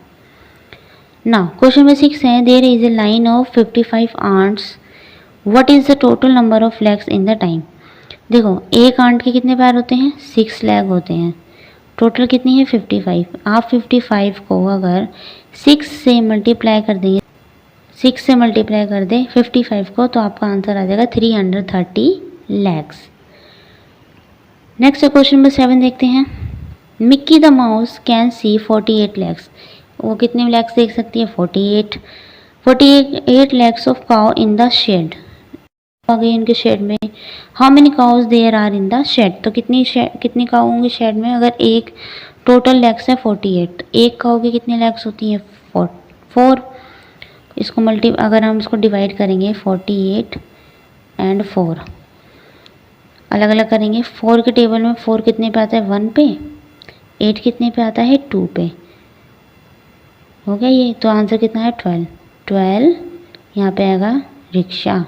नाउ क्वेश्चन नंबर 6 है, there is a line of 55 ants, what is the total number of legs in the time. देखो एक आंट के कितने पैर होते हैं 6 लेग होते हैं, टोटल कितनी है 55। आप 55 को अगर 6 से मल्टीप्लाई कर देंगे, 6 से मल्टीप्लाई कर दे 55 को, तो आपका आंसर आ जाएगा 330 लेग्स। नेक्स्ट क्वेश्चन नंबर 7 देखते हैं, Mickey the mouse can see 48 legs, वो कितने लेग्स देख सकती है 48 legs of cow in the shed, आ गई उनके शेड में। How many cows there are in the shed, तो कितनी काउ होंगे शेड में, अगर एक टोटल लेग्स है 48, एक काउ की कितनी लेग्स होती है 4। इसको अगर हम इसको डिवाइड करेंगे 48 एंड 4 अलग अलग करेंगे, 4 के टेबल में 4 कितने पे आता है 1 पे, 8 कितने पे आता है 2 पे, हो गया ये। तो आंसर कितना है 12 यहाँ पे आएगा रिक्शा।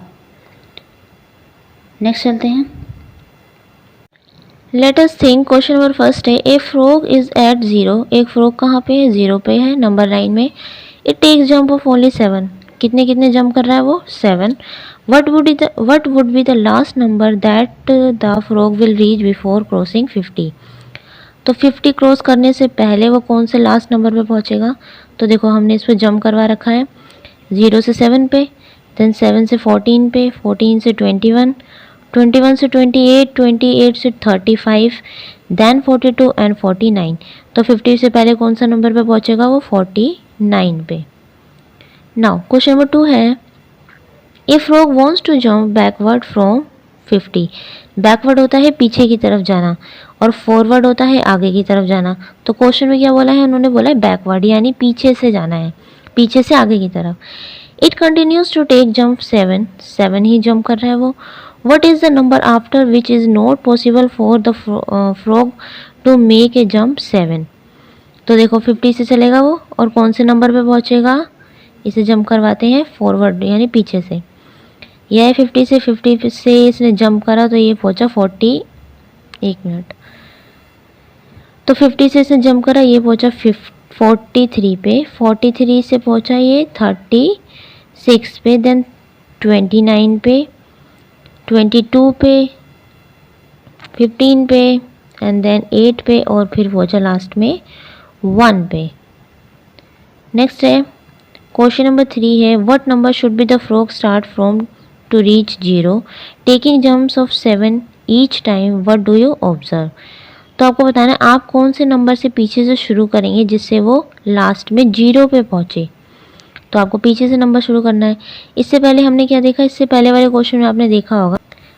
नेक्स्ट चलते हैं, let us think. Question number first है, ए फ्रॉग इज एट 0, एक फ्रॉग कहाँ पे है 0 पे है, नंबर 9 में। It takes jump of only 7, कितने जंप कर रहा है वो 7। What would be the last number that the frog will reach before crossing 50, तो 50 क्रॉस करने से पहले वो कौन से लास्ट नंबर पे पहुंचेगा। तो देखो हमने इस पर जंप करवा रखा है 0 से 7 पे, देन 7 से 14 पे, 14 से 21, 21 से 28, 28 से 35, देन 42 एंड 49, तो 50 से पहले कौन सा नंबर पे पहुंचेगा वो 49 पे। नाउ क्वेश्चन नंबर 2 है, a frog wants to jump backward from 50, backward होता है पीछे की तरफ जाना और फॉरवर्ड होता है आगे की तरफ जाना, तो क्वेश्चन में क्या बोला है, उन्होंने बोला है बैकवर्ड यानी पीछे से जाना है, पीछे से आगे की तरफ। It continues to take jump 7 ही जंप कर रहा है वो। What is the number after which is not possible for the frog to make a jump 7, तो देखो 50 से चलेगा वो और कौन से नंबर पे पहुंचेगा, इसे जंप करवाते हैं फॉरवर्ड यानी पीछे से। यह 50 से इसने जंप करा तो ये पहुंचा 40, एक मिनट, तो 50 से इसने जंप करा ये पहुंचा 43 पे, 43 से पहुंचा ये 36 पे, देन 29 पे, 22 पे, 15 पे एंड देन 8 पे और फिर पहुंचा लास्ट में 1 पे। नेक्स्ट है क्वेश्चन नंबर 3 है, what number should be the frog start from to reach 0 taking jumps of 7 each time, what do you observe, तो आपको बताना है आप कौन से नंबर से पीछे से शुरू करेंगे जिससे वो लास्ट में 0 पे पहुंचे, तो आपको पीछे से नंबर शुरू करना है। इससे पहले हमने क्या देखा, इससे पहले वाले क्वेश्चन में आपने देखा होगा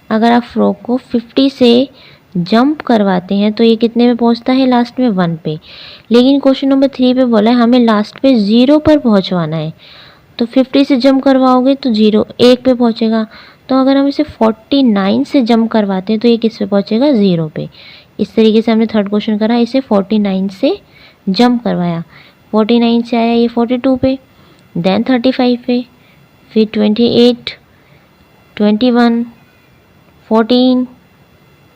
अगर आप फ्रॉग को 50 से जंप करवाते हैं तो ये कितने में पहुंचता है लास्ट में 1 पे, लेकिन क्वेश्चन नंबर 3 पे बोला है हमें लास्ट पे 0 पर पहुंचवाना है, तो 50 से जंप करवाओगे तो 1 पे पहुंचेगा, तो अगर हम इसे 49 से जंप करवाते हैं तो ये किस पे पहुंचेगा 0 पे। इस तरीके से हमने थर्ड क्वेश्चन करा, इसे 49 से जंप करवाया, 49 से आया ये 42 पे, देन 35 पे, फिर 28, 21, 14,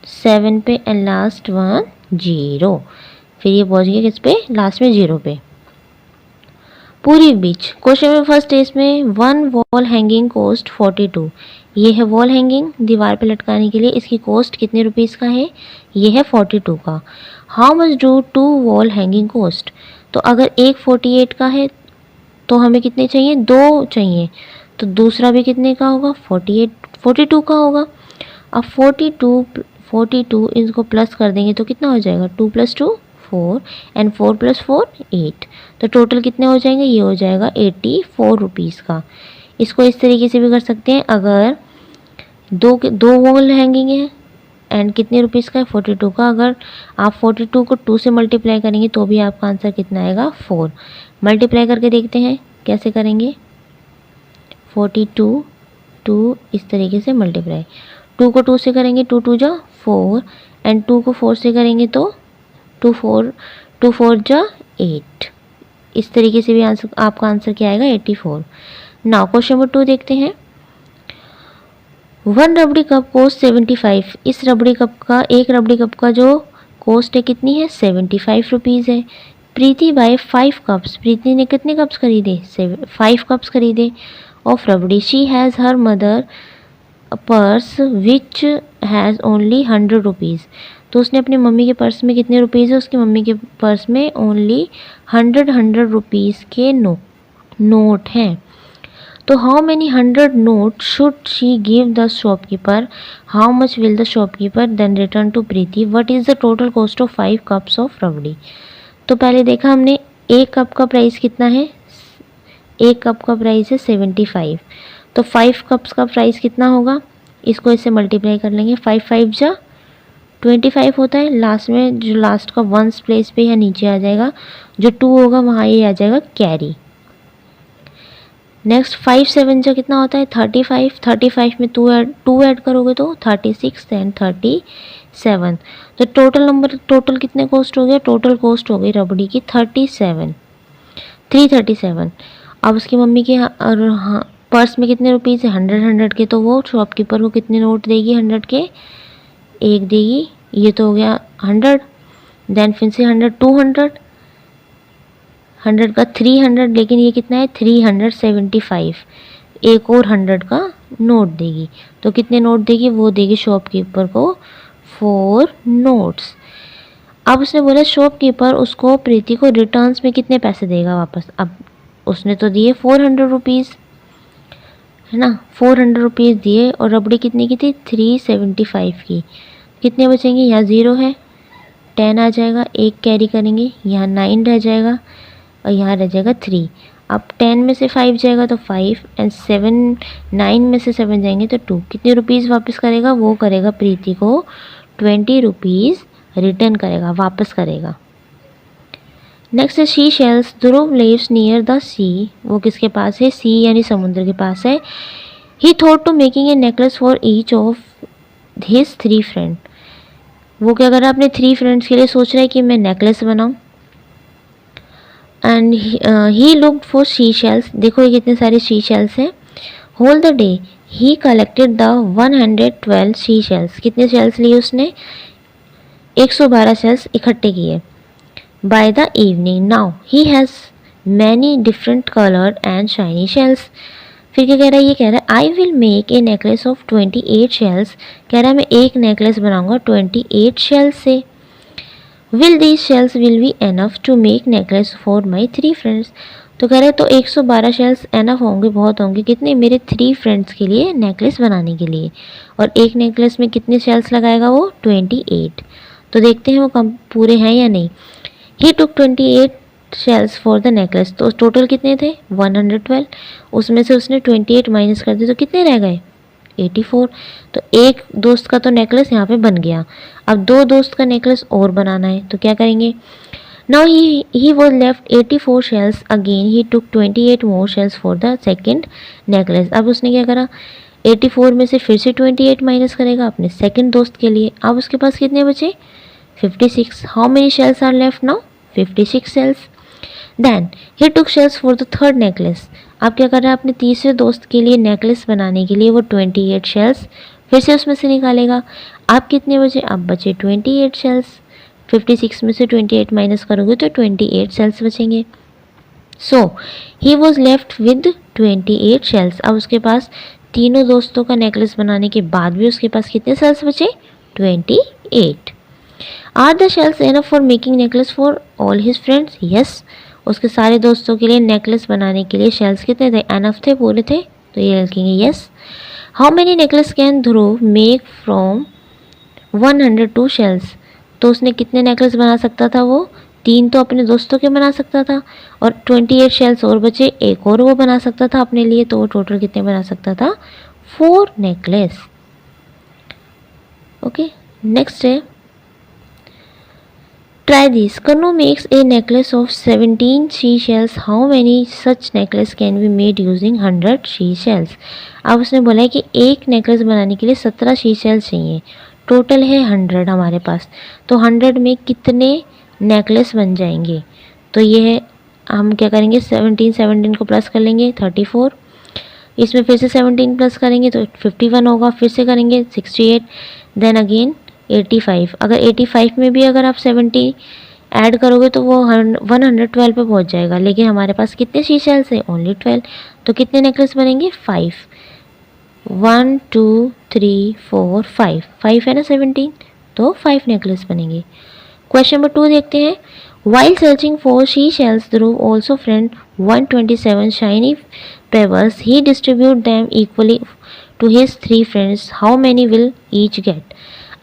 7 पे एंड लास्ट 1 0, फिर ये पहुंच गया किस पे लास्ट में 0 पे। पूरी बीच क्वेश्चन में फर्स्ट है, इसमें 1 वॉल हैंगिंग कॉस्ट 42, ये है वॉल हैंगिंग दीवार पे लटकाने के लिए, इसकी कॉस्ट कितने रुपीज़ का है, ये है 42 का। How much do 2 wall hanging cost, तो अगर एक 48 का है तो हमें कितने चाहिए 2 चाहिए, तो दूसरा भी कितने का होगा 42 का होगा। अब 42 इसको प्लस कर देंगे तो कितना हो जाएगा 2 + 2 4 एंड 4 + 4 8। तो टोटल कितने हो जाएंगे, ये हो जाएगा 84 रुपीज़ का। इसको इस तरीके से भी कर सकते हैं, अगर दो वॉल हैंगिंग है एंड कितने रुपीज़ का है, 42 का। अगर आप 42 को 2 से मल्टीप्लाई करेंगे तो भी आपका आंसर कितना आएगा, 4। मल्टीप्लाई करके देखते हैं कैसे करेंगे। 42 2 इस तरीके से मल्टीप्लाई, 2 को 2 से करेंगे 2 2 जा 4 एंड 2 को 4 से करेंगे तो 2 4 जा 8। इस तरीके से भी आंसर, आपका आंसर क्या आएगा, 84। नाउ क्वेश्चन नंबर 2 देखते हैं। 1 रबड़ी कप कॉस्ट 75। इस रबड़ी कप का, एक रबड़ी कप का जो कॉस्ट है कितनी है, 75 रुपीज़ है। प्रीति बाय 5 कप्स। प्रीति ने कितने कप्स खरीदे, 5 कप्स खरीदे of rabri. She has her mother purse which has only 100 rupees. तो उसने अपनी मम्मी के पर्स में कितने रुपीज़ है, उसकी मम्मी के पर्स में ओनली 100 रुपीज़ के नोट हैं। तो how many 100 note should she give the shopkeeper, how much will the shopkeeper then return to Preeti, what is the total cost of 5 cups of rabri. तो पहले देखा हमने, एक कप का प्राइस कितना है, एक कप का प्राइस है 75। तो 5 कप्स का प्राइस कितना होगा, इसको इससे मल्टीप्लाई कर लेंगे। 5 5 जा 25 होता है। लास्ट में जो लास्ट का 1 प्लेस पे या नीचे आ जाएगा, जो 2 होगा वहाँ ये आ जाएगा कैरी। नेक्स्ट 5 7 जा कितना होता है, 35। 35 में 2 ऐड करोगे तो 36 एंड 37। तो टोटल कितने कॉस्ट हो गया, टोटल कॉस्ट हो गई रबड़ी की 337। अब उसकी मम्मी के पर्स में कितने रुपीज़ है, 100 के। तो वो शॉपकीपर को कितने नोट देगी, 100 के एक देगी। ये तो हो गया 100, देन फिर से 100 200, 100 का 300, लेकिन ये कितना है 375। एक और 100 का नोट देगी। तो कितने नोट देगी, वो देगी शॉपकीपर को 4 नोट्स। अब उसने बोला शॉपकीपर उसको प्रीति को रिटर्न्स में कितने पैसे देगा वापस। अब उसने तो दिए 400 रुपीज़, है ना, 400 रुपीज़ दिए और रबड़ी कितने की थी, 375 की। कितने बचेंगे, यहाँ 0 है, 10 आ जाएगा, एक कैरी करेंगे, यहाँ 9 रह जाएगा और यहाँ रह जाएगा 3। अब 10 में से 5 जाएगा तो 5 एंड 7, 9 में से 7 जाएंगे तो 2। कितने रुपीज़ वापस करेगा, वो करेगा प्रीति को 20 रुपीज़ रिटर्न करेगा, वापस करेगा। नेक्स्ट है sea shells. Dhruv lives near the sea. वो किसके पास है, सी यानी समुद्र के पास है। He thought to making a necklace for each of his 3 friend. वो क्या कर रहा है, अपने 3 फ्रेंड्स के लिए सोच रहा है कि मैं नेकलेस बनाऊं। And he looked for sea shells. देखो ये कितने सारे शी शेल्स हैं। Whole the day he collected the 112 sea shells. कितने शेल्स लिए उसने, 112 शेल्स इकट्ठे किए। By the evening now he has many different coloured and shiny shells. फिर क्या कह रहा है, ये कह रहा है I will make a necklace of 28 shells. कह रहा है मैं एक नेकलेस बनाऊंगा 28 शेल्स से। Will these shells will be enough to make necklace for my 3 friends. तो कह रहे हैं तो 112 शेल्स एनफ होंगे, बहुत होंगे, कितने, मेरे 3 फ्रेंड्स के लिए नेकलेस बनाने के लिए। और एक नेकलेस में कितने शेल्स लगाएगा वो, 28। तो देखते हैं वो कम पूरे हैं या नहीं। ही टुक 28 शेल्स फॉर द नेकलेस। तो टोटल कितने थे, 112। उसमें से उसने 28 माइनस कर दिए तो कितने रह गए, 84। तो एक दोस्त का तो नेकलेस यहाँ पे बन गया। अब 2 दोस्त का नेकलेस और बनाना है, तो क्या करेंगे। Now he was left 84 shells again. He took 28 more shells for the second necklace. अब उसने क्या करा, 84 में से फिर से 28 माइनस करेगा अपने सेकेंड दोस्त के लिए। अब उसके पास कितने बचे, 56। How many shells are left now, 56 shells. Then he took shells for the third necklace. अब क्या कर रहा है, अपने तीसरे दोस्त के लिए नेकलेस बनाने के लिए वो 28 शेल्स फिर से उसमें से निकालेगा। अब कितने बचे, अब बचे 28 शेल्स। 56 में से 28 माइनस करोगे तो 28 शेल्स बचेंगे। So he was left with 28 shells. अब उसके पास तीनों दोस्तों का नेकलेस बनाने के बाद भी उसके पास कितने शेल्स बचे, 28। Are the shells enough for making necklace for all his friends, yes. उसके सारे दोस्तों के लिए नेकलेस बनाने के लिए शेल्स कितने थे, एनफ थे, पूरे थे, तो ये लिखेंगे yes. How many necklace can Dhruv make from 102 shells. तो उसने कितने नेकलेस बना सकता था? वो 3 तो अपने दोस्तों के बना सकता था और 28 शेल्स और बचे, एक और वो बना सकता था अपने लिए, तो वो टोटल कितने बना सकता था? 4 नेकलेस। ओके, नेक्स्ट है try this. Kanu makes a necklace of 17 seashells. How many such necklace can be made using 100 seashells? अब उसने बोला है कि एक नेकलेस बनाने के लिए 17 seashells चाहिए, टोटल है 100 हमारे पास, तो 100 में कितने नेकलेस बन जाएंगे? तो ये है, हम क्या करेंगे, 17 को प्लस कर लेंगे 34, इसमें फिर से 17 प्लस करेंगे तो 51 होगा, फिर से करेंगे 68, देन अगेन 85। अगर 85 में भी अगर आप 70 ऐड करोगे तो वो 112 पे पहुंच जाएगा, लेकिन हमारे पास कितने शीशेल्स है? ओनली 12। तो कितने नेकलेस बनेंगे? 5। 1 2 3 4 5, 5 है ना 17, तो 5 नेकलेस बनेंगे। क्वेश्चन नंबर 2 देखते हैं। While searching for seashells, Dhruv also found 127 shiny pebbles. He distributed them equally to his 3 friends. How many will each get?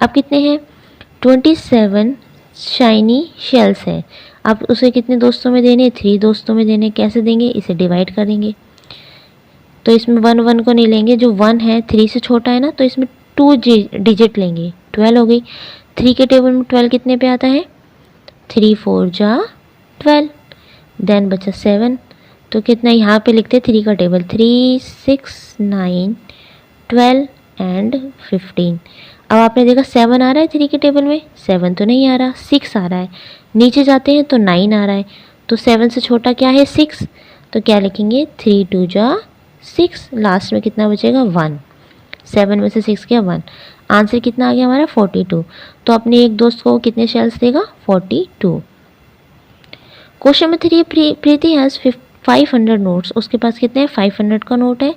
अब कितने हैं? 27 शाइनी शेल्स है। अब उसे कितने दोस्तों में देने? 3 दोस्तों में देने। कैसे देंगे? इसे डिवाइड करेंगे, तो इसमें 1 को नहीं लेंगे, जो 1 है 3 से छोटा है ना, तो इसमें 2 डिजिट लेंगे, 12 हो गई। 3 के टेबल में 12 कितने पे आता है? 3 4 जा 12, देन बचा 7, तो कितना यहाँ पे लिखते हैं 3 का टेबल, 3 6 9 12 एंड 15। अब आपने देखा 7 आ रहा है 3 के टेबल में, 7 तो नहीं आ रहा, 6 आ रहा है। नीचे जाते हैं तो 9 आ रहा है, तो 7 से छोटा क्या है? 6, तो क्या लिखेंगे? 3 2 जा 6, लास्ट में कितना बचेगा? 1। 7 में से 6 गया 1, आंसर कितना आ गया हमारा? 42। तो अपने एक दोस्त को कितने शेल्स देगा? 42। Question number 3, Preeti has 500 notes, उसके पास कितने हैं? 500 का नोट है,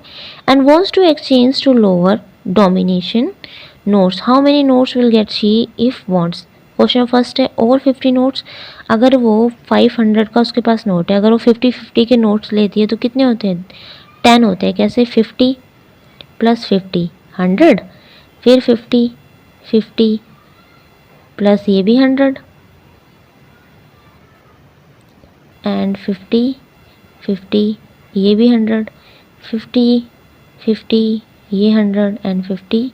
and wants to exchange to lower domination notes. How many notes will get she if wants? Question first है, ओवर 50 नोट्स। अगर वो 500 का उसके पास नोट है, अगर वो 50 के नोट्स लेती है तो कितने होते हैं? 10 होते हैं। कैसे? 50 प्लस 50 100, फिर 50 प्लस ये भी 100 एंड 50 ये भी 100, 50 ये 100 एंड 50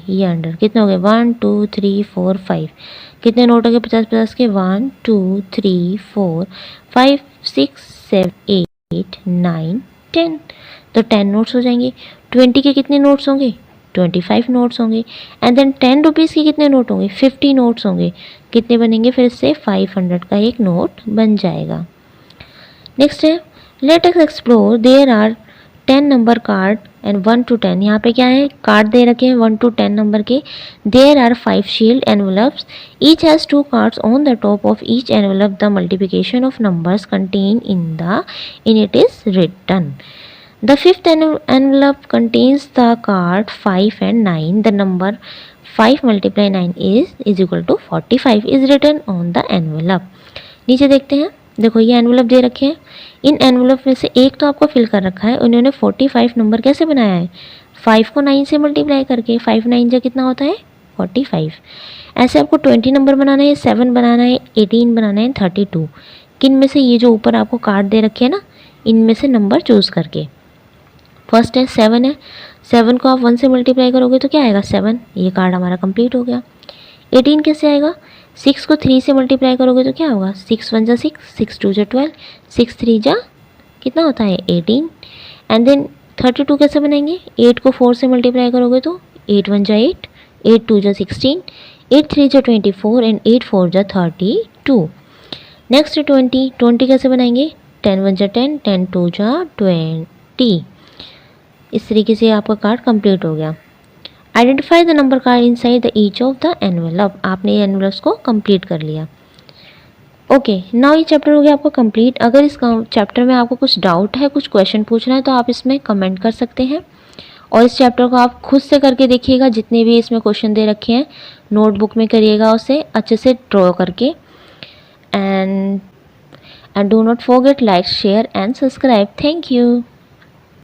ये 100, कितने हो गए? 1 2 3 4 5। कितने नोट हो गए 50 के? 1 2 3 4 5 6 7 8 9 10, तो 10 नोट्स हो जाएंगे। 20 के कितने नोट्स होंगे? 25 नोट्स होंगे। एंड देन 10 रुपीज़ के कितने नोट होंगे? 50 नोट्स होंगे। कितने बनेंगे? फिर से 500 का एक नोट बन जाएगा। नेक्स्ट है, let us explore. There are 10 number card and 1 to 10। यहाँ पे क्या है? कार्ड दे रखे हैं 1 to 10 नंबर के। There are 5 shield envelopes, each has 2 cards on the top of each envelope. The multiplication of numbers contain in it is written. The fifth envelope contains the card 5 and 9. The number 5 multiply 9 is equal to 45 is written on the envelope. नीचे देखते हैं, देखो ये envelope दे रखे हैं, इन envelope में से एक तो आपको फिल कर रखा है, उन्होंने 45 नंबर कैसे बनाया है? 5 को 9 से मल्टीप्लाई करके, 5 9 जा कितना होता है? 45। ऐसे आपको 20 नंबर बनाना है, 7 बनाना है, 18 बनाना है, 32। किन में से? ये जो ऊपर आपको कार्ड दे रखे हैं ना, इनमें से नंबर चूज़ करके। फर्स्ट है 7 है, 7 को आप 1 से मल्टीप्लाई करोगे तो क्या आएगा? 7, ये कार्ड हमारा कंप्लीट हो गया। 18 कैसे आएगा? 6 को 3 से मल्टीप्लाई करोगे तो क्या होगा? 6 1 जा 6, 6 2 जा 12, 6 3 जा कितना होता है? 18। एंड देन 32 कैसे बनाएंगे? 8 को 4 से मल्टीप्लाई करोगे तो 8 1 जा 8, 8 2 जा 16, 8 3 जा 24 एंड 8 4 जा 32। नेक्स्ट 20 कैसे बनाएंगे? 10 1 जा 10, 10 2 जा 20। इस तरीके से आपका कार्ड कंप्लीट हो गया। Identify the number card inside the each of the envelope. आपने ये एनवेलप्स को कंप्लीट कर लिया। ओके, नाउ ये चैप्टर हो गया आपका कंप्लीट। अगर इस चैप्टर में आपको कुछ डाउट है, कुछ क्वेश्चन पूछना है, तो आप इसमें कमेंट कर सकते हैं, और इस चैप्टर को आप खुद से करके देखिएगा। जितने भी इसमें क्वेश्चन दे रखे हैं नोटबुक में करिएगा, उसे अच्छे से ड्रॉ करके। And do not forget like, share and subscribe. Thank you.